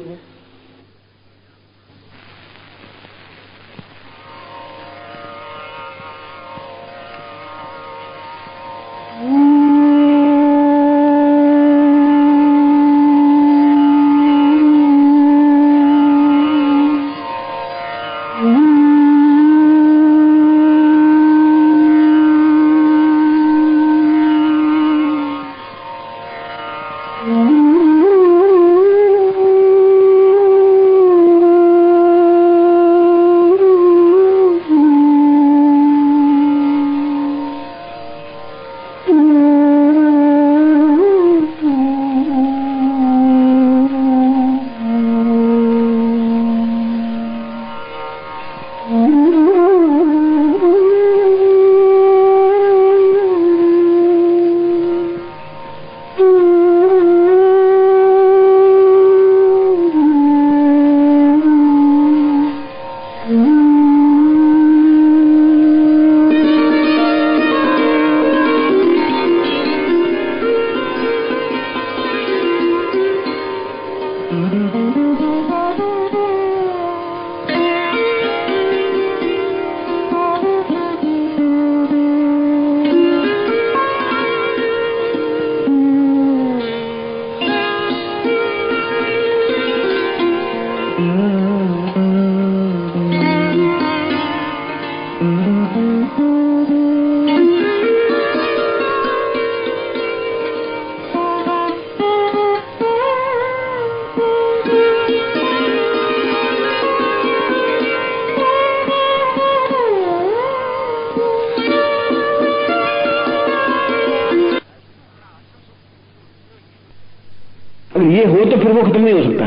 ये हो तो फिर वो खत्म नहीं हो सकता।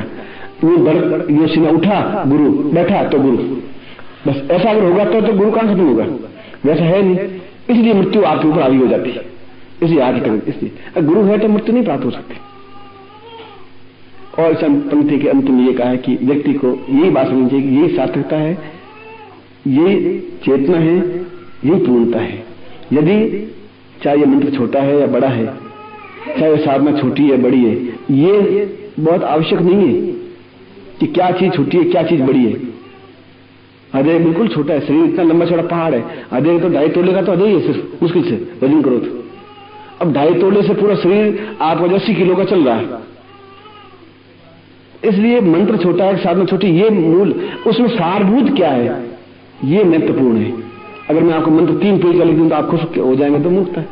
ये सीना उठा गुरु, बैठा तो गुरु, बस ऐसा अगर होगा तो गुरु कहां खत्म होगा, वैसा है नहीं। इसलिए मृत्यु आपके ऊपर हावी हो जाती है। इसलिए आज तक इसलिए गुरु है तो मृत्यु नहीं प्राप्त हो सकती। और इस पंक्ति के अंत में ये कहा है कि व्यक्ति को यही बात समझनी चाहिए कि यही सार्थकता है, ये चेतना है, यही पूर्णता है। यदि चाहे ये मंत्र छोटा है या बड़ा है, चाहे साधना छोटी है बड़ी है, ये बहुत आवश्यक नहीं है कि क्या चीज छोटी है क्या चीज बड़ी है। अजय बिल्कुल छोटा है, शरीर इतना लंबा चौड़ा पहाड़ है, अजय तो 2.5 तोले का तो अजय है सिर्फ, मुश्किल से वजन करो तो। अब 2.5 तोले से पूरा शरीर आपका 80 किलो का चल रहा है। इसलिए मंत्र छोटा है, साधना छोटी, ये मूल, उसमें सारभूत क्या है ये महत्वपूर्ण है। अगर मैं आपको मंत्र 3 पेज का लिख दूं तो आप खुश हो जाएंगे तो मुक्त है।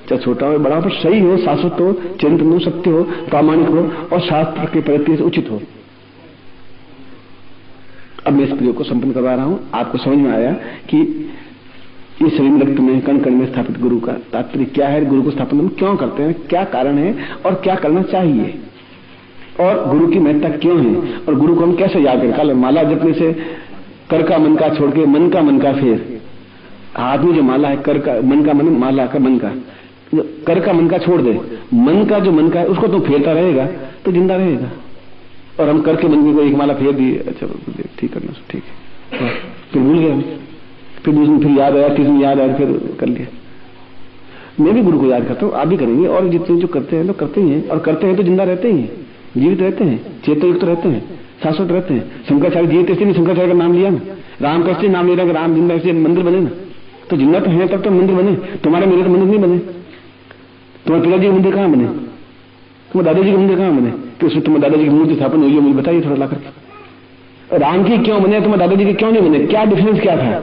चाहे छोटा हो बड़ा हो, पर सही हो, शाश्वत हो, चिंतन हो, सत्य हो, प्रामाणिक हो और शास्त्र के प्रति से उचित हो। अब मैं इस प्रयोग को संपन्न करवा रहा हूं। आपको समझ में आया कि इस शरीर रक्त में कण कण में स्थापित गुरु का तात्पर्य क्या है, गुरु को स्थापन हम क्यों करते हैं, क्या कारण है और क्या करना चाहिए, और गुरु की महत्ता क्यों है, और गुरु को हम कैसे याद करें। कल माला जपने से कर का मन का छोड़ के मन का फेर, हाथ में जो माला है कर का मन का मन, माला का मन का, कर का मन का छोड़ दे, मन का जो मन का है उसको तो फेरता रहेगा तो जिंदा रहेगा। और हम करके मन को एक माला फेर दिए, अच्छा ठीक करना ठीक है, फिर भूल गया, फिर दूसरे फिर याद आया, तीसरे याद आया, फिर कर लिया। मैं भी गुरु को याद करता हूँ, आप भी करेंगे, और जितने जो करते हैं तो करते ही हैं, और करते हैं तो जिंदा रहते ही हैं, जीवित रहते हैं, चेतनयुक्त रहते हैं, शाश्वत रहते हैं। शंकराचार्य जीवित ऐसे नहीं, शंकराचार्य का नाम लिया ना, राम कैसे नाम ले रहा, राम जिंदा ऐसे मंदिर बने ना, तो जिंदा तो है तब तो मंदिर बने। तुम्हारे मेरे तो मंदिर नहीं बने, तुम्हारे पिताजी के मंदिर कहां बने, तुम्हारे दादाजी के मंदिर कहां बने, कि उसमें तुम्हारे दादाजी की मूर्ति स्थापन हुई है, मुझे बताइए थोड़ा ला करके। राम की क्यों बने, तुम्हारे दादाजी के क्यों नहीं बने, क्या डिफरेंस क्या था,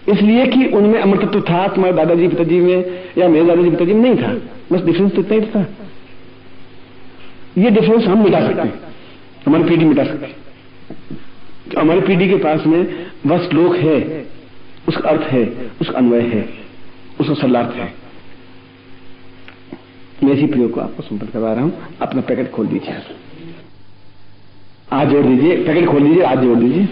इसलिए कि उनमें अमृतत्व था, तुम्हारे दादाजी पिताजी में या मेरे दादाजी पिताजी में नहीं था। बस डिफरेंस तो इतना ही था। ये डिफरेंस हम मिटा सकते हैं, हमारी पीढ़ी मिटा सकते हैं। तो हमारी पीढ़ी के पास में वह श्लोक है, उसका अर्थ है, उसका अन्वय है, उसका सरलार्थ है। मैं इसी प्रयोग को आपको संपर्क करवा रहा हूं। अपना पैकेट खोल दीजिए, आज जोड़ दीजिए, पैकेट खोल दीजिए, आज जोड़ दीजिए।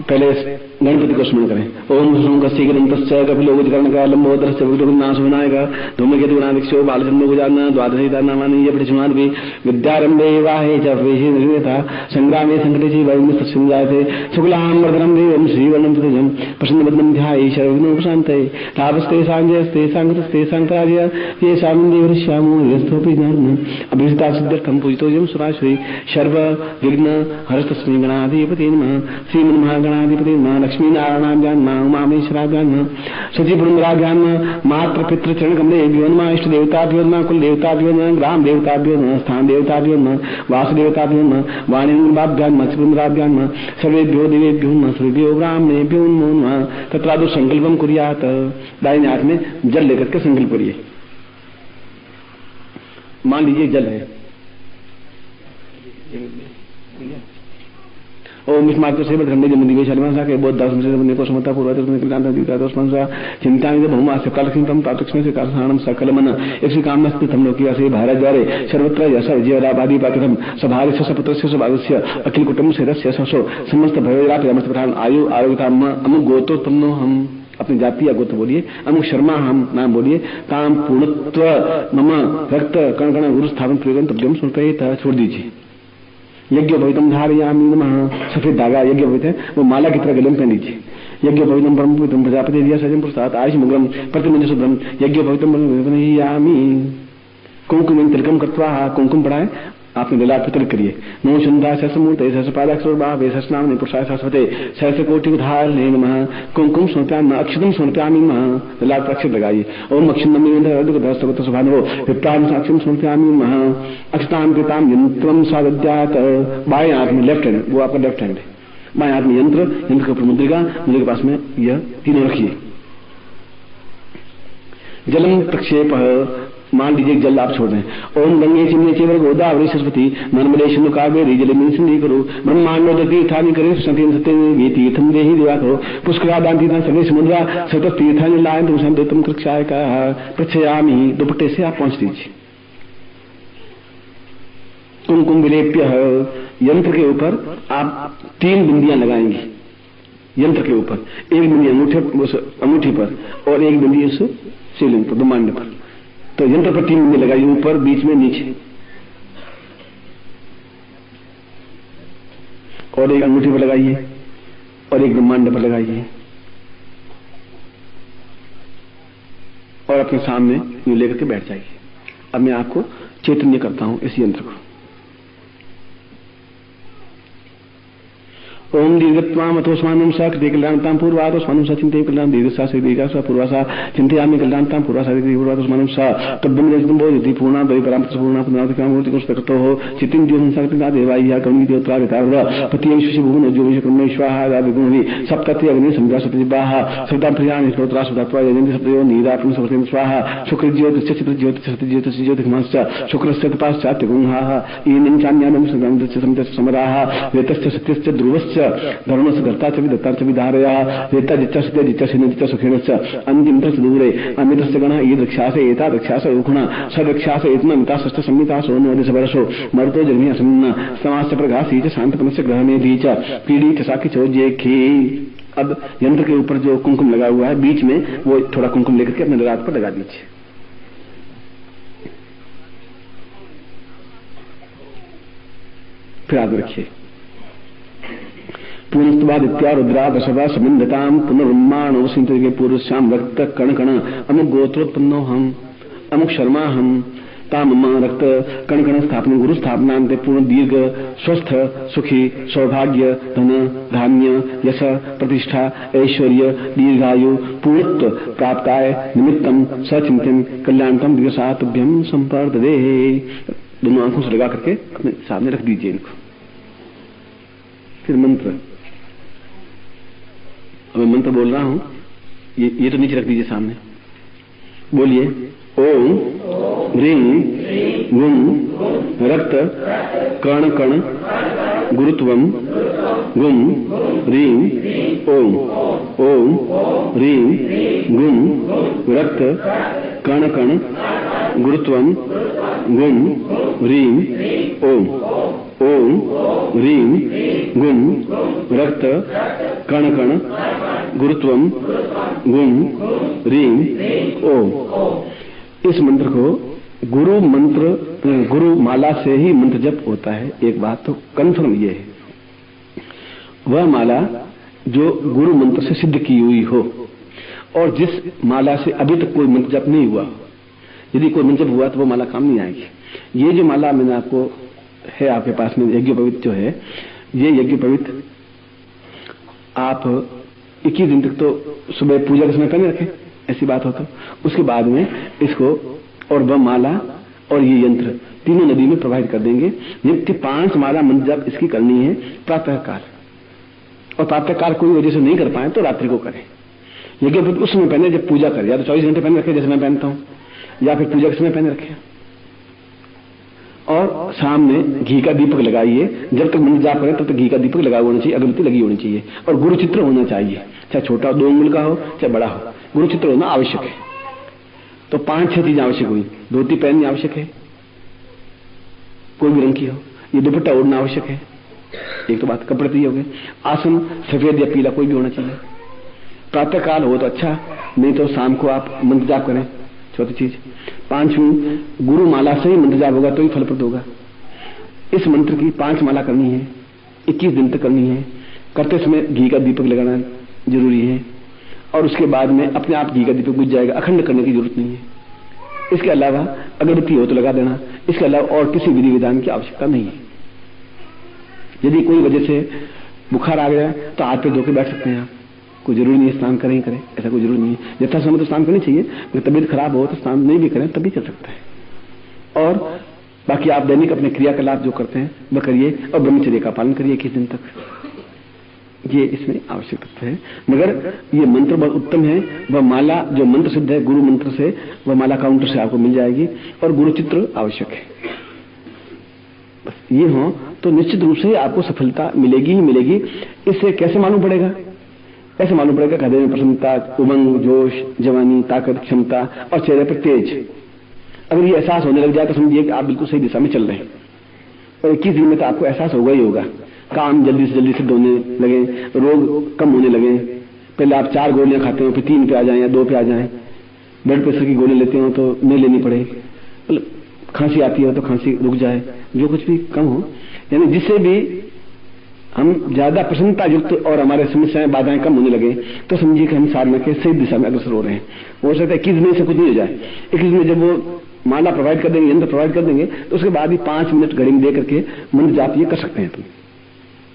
पहले गणपति को स्मरण करें। ओम विष्णु कस्यग्रंथस्य कपिलोगजकर्णका लंबोदरस्य विनाशविनायका धूमकेतुनादिक्षो बालचंद्र गुजाना द्वादशीता नामानि ये प्रतिष्मादि विद्यारंभे वाहे च वेशे निर्मिता संग्रामे संकटे च वैग्न संजायते शुक्लां वरदनं देवं श्रीवर्णं तजं प्रसन्नवदनं ध्याये शरविघ्नोपशान्तये तापस्ते सांजयस्ते सांकृतस्ते सांकराज्य ये सामिन्देवश्यामो यस्थोपि ज्ञानं अभिष्टा सिद्ध्यर्थं पूजितोऽयं सुराश्री सर्व विघ्न हरस्तस्मै गणाधिपते नमः। श्रीमन्महागणाधिपते नमः। लक्ष्मी नारायणाभ्यां नमः। उमामेश्वराभ्यां नमः। सचिपुरंदराभ्यां नमः। मातृ पितृ चरण कमलेभ्यो नमः। इष्ट देवताभ्यो नमः। कुल देवताभ्यो नमः। ग्राम देवताभ्यो नमः। स्थान देवताभ्यो नमः। वास देवताभ्यो नमः। वाणीन्द्राभ्यां नमः। सचिपुरंदराभ्यां नमः। सर्वेभ्यो देवेभ्यो नमः। सर्वेभ्यो ब्राह्मणेभ्यो नमो नमः। तत्रादौ संकल्पम कुर्यात्। दाहिने हाथ में जल लेकर के संकल्प करिए। मान लीजिए जल है। ओम स्मार्त से बदखंडे जमनिवे शर्मा के बहुत दास से बने को समता पूर्वत में कल्याण दीता दोष मनसा चिंता में बहुमा से कालक्षितम तातक्षण से कारसानम सकल मन इसी कामना स्थित हम लोग की ऐसे भारत द्वारे सर्वत्र यश विजय लाभादि पात्रम सभारि सपुत्र से सभागस्य अखिल कुटुंब से रस्य ससो समस्त भयरात अमृत प्रधान आयु आरोग्यता अमुक गोतो तमनो हम अपनी जाति या गोत्र बोलिए। अमुक शर्मा हम नाम बोलिए। काम पूर्णत्व मम रक्त कण कण गुरु स्थापन प्रयोजन तब्यम सुनते छोड़ दीजिए। यज्ञ भवितम धारयामि नमः। सफेद धागा यज्ञ भवित है, वो माला की तरह गले में पहन लीजिए। यज्ञ भवितम परम पवित्रम प्रजापति दिया सजन प्रसाद आयुष मुग्रम प्रतिमंज शुभ्रम यज्ञ भवितम यामी। कुंकुम तिलकम कृत्वा कुंकुम पढ़ाए आपने ललाट पर तिलक करिए। नमो चंद्रा सहस्रमूर्ते सहस्रपादाक्षरभावे सहस्रनामने पुरुषाय शाश्वते सहस्रकोटि उदाहरणे नमः। कुंकुम समर्पयामि अक्षतम समर्पयामि नमः। ललाट पर अक्षत लगाइए। ओम अक्षिणम सुभानो विप्राम साक्षिम समर्पयामि नमः। अक्षताम कृताम यंत्रम स्वागत्यात्। बाएं हाथ में लेफ्ट हैंड, वो आपका लेफ्ट हैंड है। बाएं हाथ में यंत्र, यंत्र के ऊपर मुद्रिका, मुद्रिका के पास में यह तीनों रखिए। जलम प्रक्षेप, मान लीजिए जल आप छोड़ दें। ओम गंगे चिन्ह चेवर गोदावरी सरस्वती नर्मदे सिंधु कावेरी जलेमिन सिंधु करो ब्रह्मांडो तीर्थानि करे सत्यं सत्यं तीर्थम देहि दिवा करो पुष्करादान तीर्थानि सर्वे समुद्रा सतत तीर्थानि लायन तुम संदेतम कृक्षाय का प्रक्षयामि। दुपट्टे से आप पहुंच दीजिए। कुमकुम विलेप्य, यंत्र के ऊपर आप 3 बिंदियां लगाएंगे। यंत्र के ऊपर एक बिंदी अंगूठी पर और एक बिंदी उस शिवलिंग पर, ब्रह्मांड पर। तो यंत्र पर 3 बिंदी लगाइए, ऊपर, बीच में, नीचे। और एक अंगूठी पर लगाइए और एक ब्रह्मांड पर लगाइए और अपने सामने यूं लेकर के बैठ जाइए। अब मैं आपको चैतन्य करता हूं इस यंत्र को। ओम दीर्घत्वाम अथोस्मानं सा कृते कल्याणतां पूर्वातोस्मानं सा चिंते कल्याण दीर्घसा से दीर्घसा पूर्वासा चिंतयामि कल्याणतां पूर्वासा पूर्वातोस्मानं सा तद्दम रजतं बोधि पूर्णा द्वै परामृत पूर्णा पुनराधिकामूर्ति कुस्तकतो हो चितिं द्यों सकता देवाय्या कवनि देवत्रा वितारदा पतियं शिशि भुवन ज्योतिष क्रमे स्वाहा दाविगुणि सप्तति अग्नि संध्या सप्तजिबाह सप्तां प्रियाणि स्तोत्रा सप्तत्वा यजन्ति सप्तयो नीरापन सप्तम स्वाहा शुक्र ज्योतिष चित्र ज्योतिष सत्य ज्योतिष ज्योतिषमांश्च शुक्रस्य पाश्चात्य गुणः ईनं चान्यानं संगमस्य समतस्य समराः वेतस्य सत्यस्य ध्रुवस्य धर्म से धर्ता च विदत्ता च विधारया वेत्ता जिच्चा सत्य जिच्चा सिन्नजिच्चा सुखेणस्य अंतिमतः दूरे अमितस्य गणः ईद रक्षासे एता रक्षासे उखुणा सदक्षासे एतना मिता सष्ट संमिता सोनो सबरसो मरुतो जन्मिया सम्ना समास्य प्रघासी च शांतपनस्य ग्रहणे दी च पीड़ी च साकी चोजे खी। अब यंत्र के ऊपर जो कुंकुम लगा हुआ है बीच में, वो थोड़ा कुंकुम लेकर के अपने ललाट पर लगा दीजिए। फिर आगे रखिए। पुनस्त्वादित्या रुद्रा वसवा समिंधताम पुनरुन्माणो सिंह पूर्वश्याम रक्त कण कण अमुक गोत्रोत्पन्नो हम अमुक शर्मा हम ताम रक्त कण कण स्थापन गुरु स्थापनांते पूर्ण दीर्घ स्वस्थ सुखी सौभाग्य धन धान्य यश प्रतिष्ठा ऐश्वर्य दीर्घायु पूर्णत्व प्राप्ताय निमित्तम सचिंतन कल्याणतम दिवसातभ्यम संपर्ददे। दोनों आंखों से लगा करके अपने सामने रख दीजिए इनको। फिर मंत्र मैं मंत्र बोल रहा हूं, ये तो नीचे रख दीजिए सामने, बोलिए। ओम ह्रीं गुं रक्त कण कण गुरुत्वम गुं ह्रीं ओम। ओम ह्रीं गुं रक्त कण कण गुरुत्वम गुं ह्रीं ओम। ओम ह्रीं गुं रक्त कण कण गुरुत्वम गुं ह्रीं ओम। इस मंत्र को गुरु मंत्र, गुरु माला से ही मंत्र जप होता है। एक बात तो कंफर्म ये है, वह माला जो गुरु मंत्र से सिद्ध की हुई हो, और जिस माला से अभी तक कोई मंत्र जप नहीं हुआ, यदि कोई मंत्र जप हुआ तो वो माला काम नहीं आएगी। ये जो माला मैंने आपको है आपके पास में, यज्ञोपवीत जो है, ये यज्ञोपवीत आप 21 दिन तक तो सुबह पूजा के समय पहने रखें, ऐसी बात हो तो उसके बाद में इसको और वह माला और ये यंत्र तीनों नदी में प्रवाहित कर देंगे। नित्य 5 माला मंत्र जप इसकी करनी है प्रातः काल, और प्रातः काल कोई वजह से नहीं कर पाए तो रात्रि को करें। यज्ञोपवीत उस समय पहने जब पूजा करें, या तो 24 घंटे पहने रखें जैसे मैं पहनता हूं, या फिर पूजा के समय पहने रखें। और सामने घी का दीपक लगाइए, जब तक मंत्र जाप करें तब तक घी का दीपक लगा होना चाहिए, अगरबत्ती लगी होनी चाहिए, और गुरु चित्र होना चाहिए, चाहे छोटा 2 अंगुल का हो चाहे बड़ा हो, गुरु चित्र होना आवश्यक है। तो 5-6 चीजें आवश्यक हुई। धोती पहननी आवश्यक है, कोई भी रंग की हो। ये दुपट्टा ओढ़ना आवश्यक है, एक तो बात। कपड़े तो हो गए। आसन सफेद या पीला कोई भी होना चाहिए। प्रातः काल हो तो अच्छा, नहीं तो शाम को आप मंत्र जाप करें, चौथी चीज। 5वीं, गुरु माला से ही मंत्र जाप होगा तो ही फलप्रद होगा। इस मंत्र की 5 माला करनी है, 21 दिन तक करनी है। करते समय घी का दीपक लगाना जरूरी है, और उसके बाद में अपने आप घी का दीपक बुझ जाएगा, अखंड करने की जरूरत नहीं है। इसके अलावा अगरबत्ती हो तो लगा देना, इसके अलावा और किसी विधि विधान की आवश्यकता नहीं है। यदि कोई वजह से बुखार आ गया तो हाथ पे धो के बैठ सकते हैं आप, कोई जरूरी नहीं है स्नान करें ही करें, ऐसा कोई जरूरी नहीं है। यथा समय तो स्नान करनी चाहिए, अगर तबीयत खराब हो तो स्नान नहीं भी करें तब भी चल सकता है। और बाकी आप दैनिक अपने क्रियाकलाप जो करते हैं वह करिए, और ब्रह्मचर्य का पालन करिए 21 दिन तक। ये इसमें आवश्यक तत्व है। मगर ये मंत्र बहुत उत्तम है। वह माला जो मंत्र सिद्ध है गुरु मंत्र से, वह माला काउंटर से आपको मिल जाएगी, और गुरु चित्र आवश्यक है। बस ये हो तो निश्चित रूप से आपको सफलता मिलेगी ही मिलेगी। इससे कैसे मालूम पड़ेगा? ऐसे मालूम पड़ेगा हृदय में प्रसन्नता, उमंग, जोश, जवानी, ताकत, क्षमता, और चेहरे पर तेज। अगर ये एहसास होने लग जाए तो समझिए कि आप बिल्कुल सही दिशा में चल रहे हैं। और 21 दिन में तो आपको एहसास होगा ही होगा। काम जल्दी से होने लगे, रोग कम होने लगे। पहले आप 4 गोलियां खाते हो, फिर 3 पे आ जाए या 2 पे आ जाए। ब्लड प्रेशर की गोली लेते हो तो नहीं लेनी पड़े, मतलब खांसी आती हो तो खांसी रुक जाए, जो कुछ भी कम हो। यानी जिससे भी हम ज्यादा प्रसन्नता युक्त और हमारे समस्याएं बाधाएं कम होने लगे तो समझिए कि हम साधना के सही दिशा में अग्रसर हो रहे हैं। हो सकता है 21 दिन से कुछ नहीं हो जाए। 21 दिन जब वो माला प्रोवाइड कर देंगे, यंत्र प्रोवाइड कर देंगे, तो उसके बाद ही 5 मिनट घड़ी में दे करके मंत्र जाप ये कर सकते हैं तुम।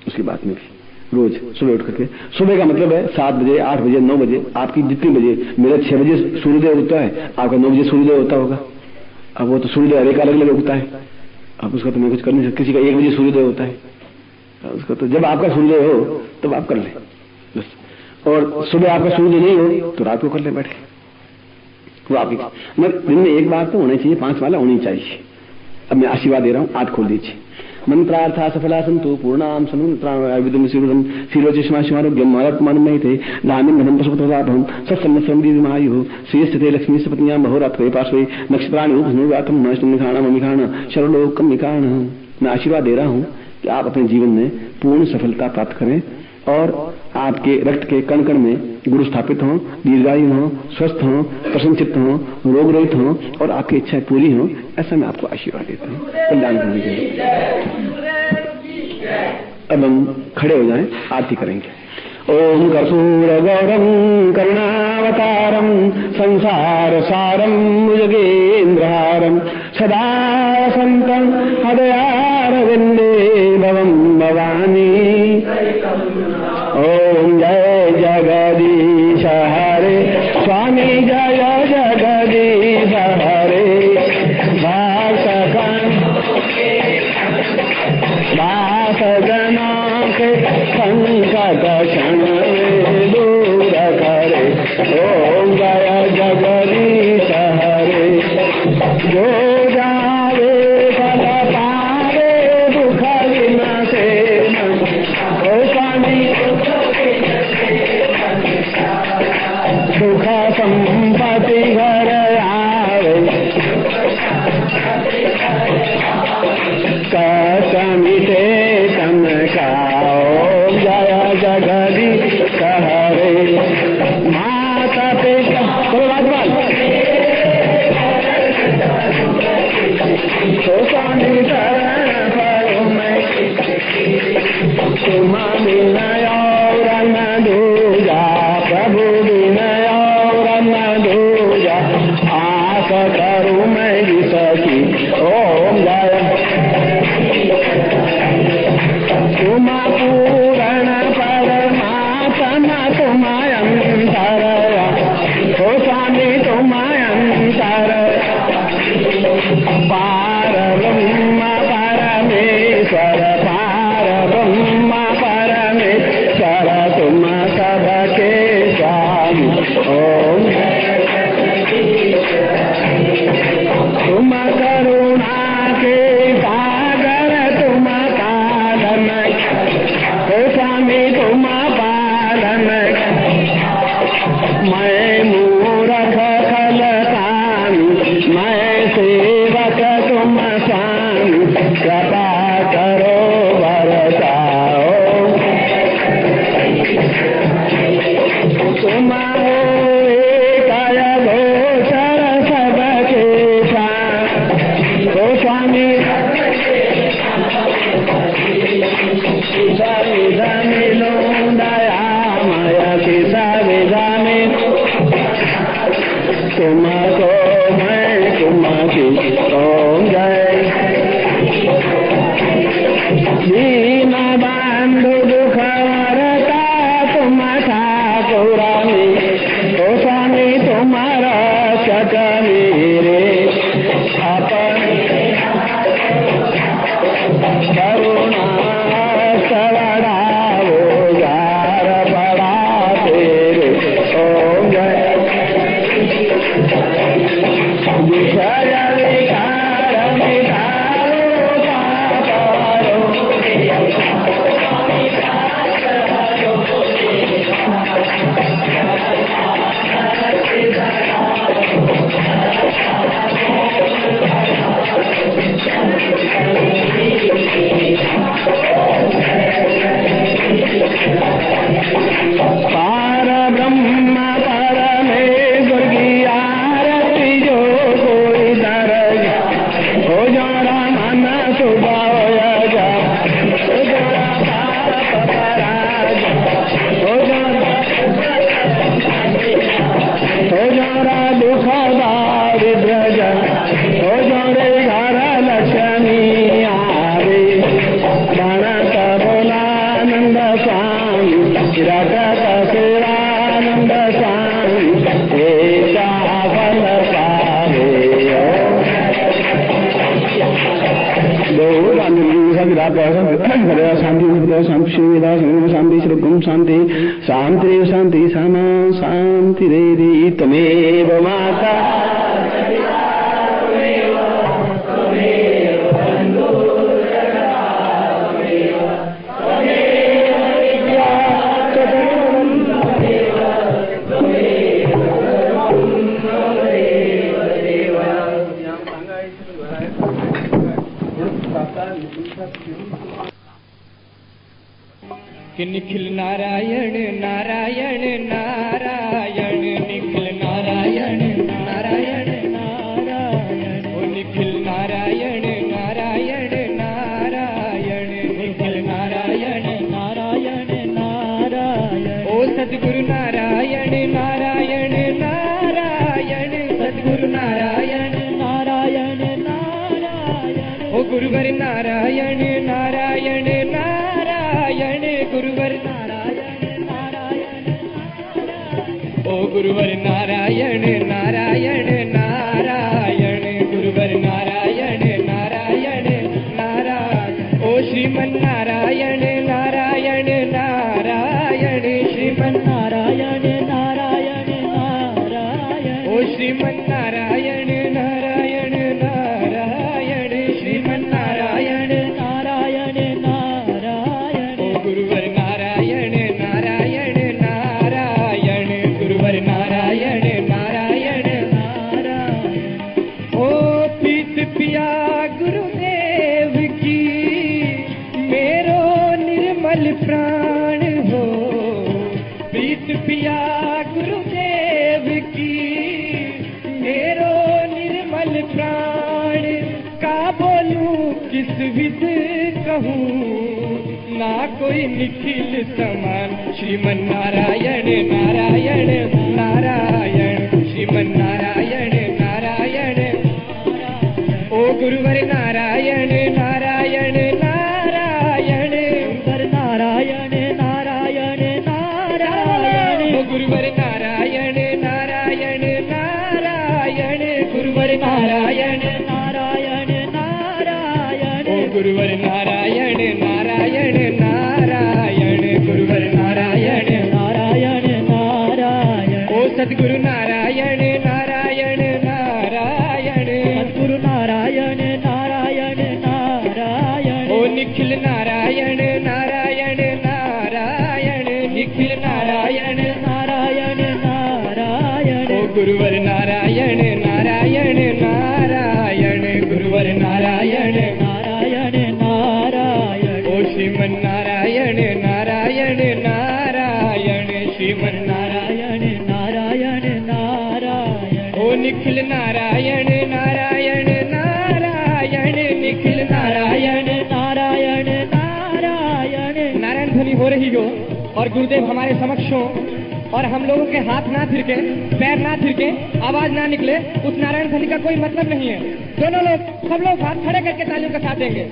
उसके बाद में भी रोज सुबह उठ करके, सुबह का मतलब है 7 बजे, 8 बजे, 9 बजे, आपकी जितनी बजे। मेरा 6 बजे सूर्योदय होता है, आपका 9 बजे सूर्योदय होता होगा। अब वो तो सूर्योदय हर एक अलग अलग उगता है, अब उसका तो मैं कुछ कर नहीं सकता। किसी का 1 बजे सूर्योदय होता है, उसका तो जब आपका सूर्योदय हो तब आप कर लें बस। और सुबह आपका सूर्योदय नहीं हो तो रात को कर ले बैठ के, वो आपकी। मगर दिन में एक बार तो होना चाहिए, 5 माला होनी चाहिए। अब मैं आशीर्वाद दे रहा हूं, आंख खोल दीजिए। मंत्रार्था सफला संतु पूर्णाम सनुत्राविदम शिवदम शिरोचष्माशुमारोग्यम मारत्मानमहिते धान्यम धनम पशुपतलाभम सत्सम्मत्सरं दीर्घमायुः श्रेयस्ते लक्ष्मी सपत्न्यां बहुरात्रे पार्श्वे नक्षत्राणि धनुर्वातम नष्टमिखाणम अमिखाण शरलोकम मिखाण। मैं आशीर्वाद दे रहा हूं कि आप अपने जीवन में पूर्ण सफलता प्राप्त करें, और आपके रक्त के कण कण में गुरु स्थापित हों, दीर्घायु हों, स्वस्थ हों, प्रसन्नचित्त हों, रोग रहित हों, और आपकी इच्छाएं पूरी हों। ऐसा मैं आपको आशीर्वाद देता हूं कल्याण करने के लिए। अब हम खड़े हो जाएं, आरती करेंगे। ओम कर्पूर गौरम करुणावतारम संसार सारम भुजगेन्द्रहारम सदा संतं हृदयारविंदे भवं भवानी। ओम जय जगदीश हरे स्वामी, जय जगदीश हरे। दास जना के संकट क्षण दूर विधा मिलो दया माया की विधा में तुमको मैं तुम्हारी ओम जय दीन बंधु दुख वरता तुम ठाकुरानी तो स्वामी तुम्हारा चटनी रे अपनी करुणा सवड़ाओ यार बड़ा तेरे ओम जय विषय विकार मिटारो पापारो पार ब्रह्म परमेश्वर की आरती जो कोई दर्ज हो जारा मन सुभाव जा हो जारा पाप पराज हो जारा दुख दारिद्र जन हो जारे घर लक्ष्मी आवे गणत बोलानंद स्वामी रटत शिवानंद स्वामी एका फल पावे शांति श्रद्धम शांति शांति शांति समा शांति रे तमेव माता कि निखिल नारायण नारायण नारायण निखिल नारायण नारायण नारायण ओ निखिल नारायण नारायण नारायण निखिल नारायण नारायण नारायण ओ सद्गुरु नारायण नारायण नारायण सद्गुरु नारायण नारायण नारायण ओ गुरुवर नारायण नारायण नारायण गुरुवर नारायण नारायण ओ गुरुवर नारायण नारायण नारायण गुरुवर नारायण नारायण नारायण ओ श्रीमन नारायण नारायण नारायण श्रीमन नारायण नारायण नारायण ओ श्रीमन नारायण नारायण नारायण श्रीमन नारायण नारायण नारायण ओ गुरुवर नारायण नारायण नारायण गुरुवर नारायण नारायण नारायण ओ पीत पिया गुरुदेव की मेरो निर्मल प्राण हो प्रीत पिया गुरुदेव की मेरो निर्मल प्राण का बोलूं किस विध कहूँ ना कोई निखिल समान श्रीमन नारायण नारायण नारायण श्रीमन नारायण नारायण ओ गुरुवर नारायण नारायण नारायण गुरुवर नारायण नारायण नारायण ओ गुरुवर नारायण नारायण नारायण गुरुवर नारायण नारायण नारायण ओ गुरुवर नारायण नारायण नारायण गुरुवर नारायण नारायण नारायण ओ सद्गुरु नारायण नारायण नारायण सद्गुरु नारायण नारायण नारायण ओ निखिल नारायण नारायण नारायण निखिल नारायण नारायण नारायण ओ गुरुवर नारायण नारायण नारायण गुरुवर नारायण नारायण नारायण ओ श्रीमन नारायण नारायण नारायण श्रीमन नारायण नारायण नारायण ओ निखिल नारायण नारायण नारायण निखिल नारायण नारायण नारायण हो रही हो और गुरुदेव हमारे समक्ष हो और हम लोगों के हाथ ना थिरके, पैर ना थिरके, आवाज ना निकले, उस नारायण ध्वनि का कोई मतलब नहीं है। दोनों लोग, सब लोग हाथ खड़े करके तालियों का साथ देंगे।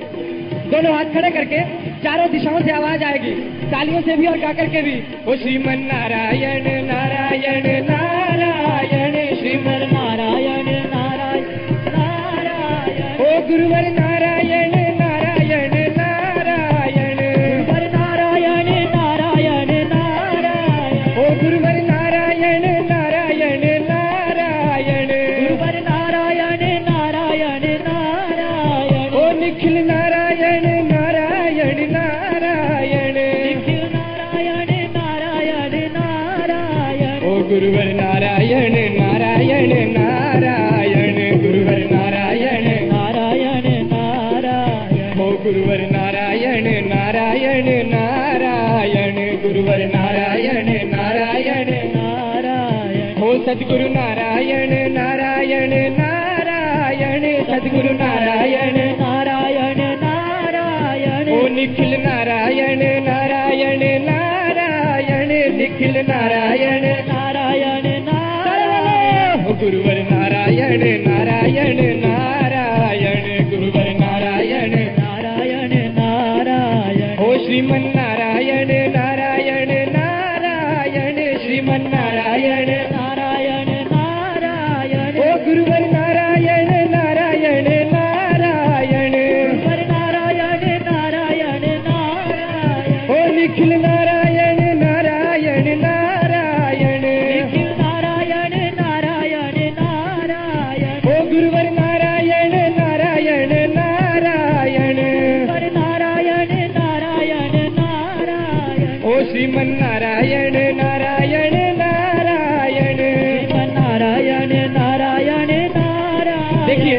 दोनों हाथ खड़े करके चारों दिशाओं से आवाज आएगी, तालियों से भी और गा करके भी। ओ श्रीमन नारायण नारायण नारायण, श्रीमन नारायण नारायण नारायण, ओ गुरुवर नारायण नारायण नारायण, गुरुवर नारायण नारायण नारायण, ओ गुरुवर नारायण नारायण नारायण, गुरुवर नारायण नारायण नारायण, ओ निखिल नारायण नारायण नारायण, निखिल नारायण नारायण नारायण, ओ गुरुवर नारायण नारायण नारायण, गुरुवर नारायण नारायण नारायण, ओ गुरुवर नारायण नारायण नारायण, गुरुवर नारायण नारायण नारायण, हो सद्गुरु नारायण नारायण नारायण, सद्गुरु नारायण नारायण नारायण, ओ निखिल नारायण नारायण नारायण, निखिल नारायण नारायण नारायण, ओ गुरुवर नारायण नारायण नारायण, गुरुवर नारायण नारायण नारायण, ओ श्रीमन नारायण नारायण नारायण, श्रीमन नारायण नारायण नारायण, ओ गुरुवर नारायण नारायण नारायण, गुरुवर नारायण नारायण नारायण, ओ निखिल नारायण नारायण नारायण, निखिल नारायण नारायण नारायण, ओ गुरुवर नारायण नारायण नारायण, गुरुवर नारायण नारायण नारायण, ओ श्रीमन नारायण नारायण नारायण, श्रीमन नारायण नारायण नारायण। देखिए,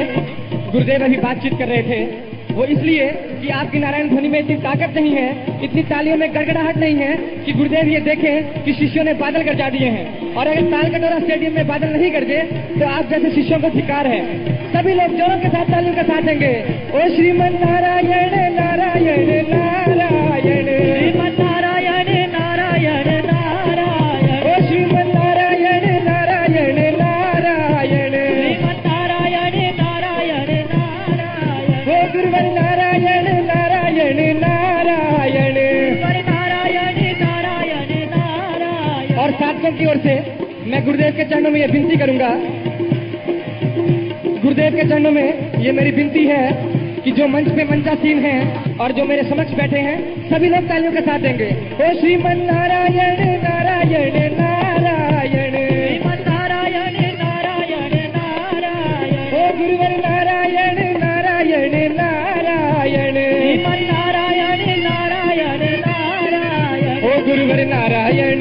गुरुदेव अभी बातचीत कर रहे थे, वो इसलिए कि आपकी नारायण ध्वनि में इतनी ताकत नहीं है, इतनी तालियों में गड़गड़ाहट नहीं है कि गुरुदेव ये देखें कि शिष्यों ने बादल गरजा दिए हैं। और अगर ताल कटोरा स्टेडियम में बादल नहीं गरजे तो आप जैसे शिष्यों को धिक्कार है। सभी लोग जोरों के साथ तालियों का साथ देंगे। ओ श्रीमन नारायण नारायण नारायण, श्रीमन नारायण नारायण नारायण, ओ श्रीमन नारायण नारायण नारायण, श्रीमन नारायण नारायण नारायण, ओ गुरुवर नारायण नारायण नारायण, गुरुवर नारायण नारायण नारायण। और साथियों की ओर से मैं गुरुदेव के चरणों में ये विनती करूंगा, गुरुदेव के चरणों में ये मेरी विनती है कि जो मंच पे मंचासीन हैं और जो मेरे समक्ष बैठे हैं सभी लोग तालियों के साथ देंगे। ओ श्रीमन नारायण नारायण नारायण, श्रीमन नारायण नारायण नारायण, ओ गुरुवर नारायण नारायण नारायण, श्रीमन नारायण नारायण नारायण, ओ गुरुवर नारायण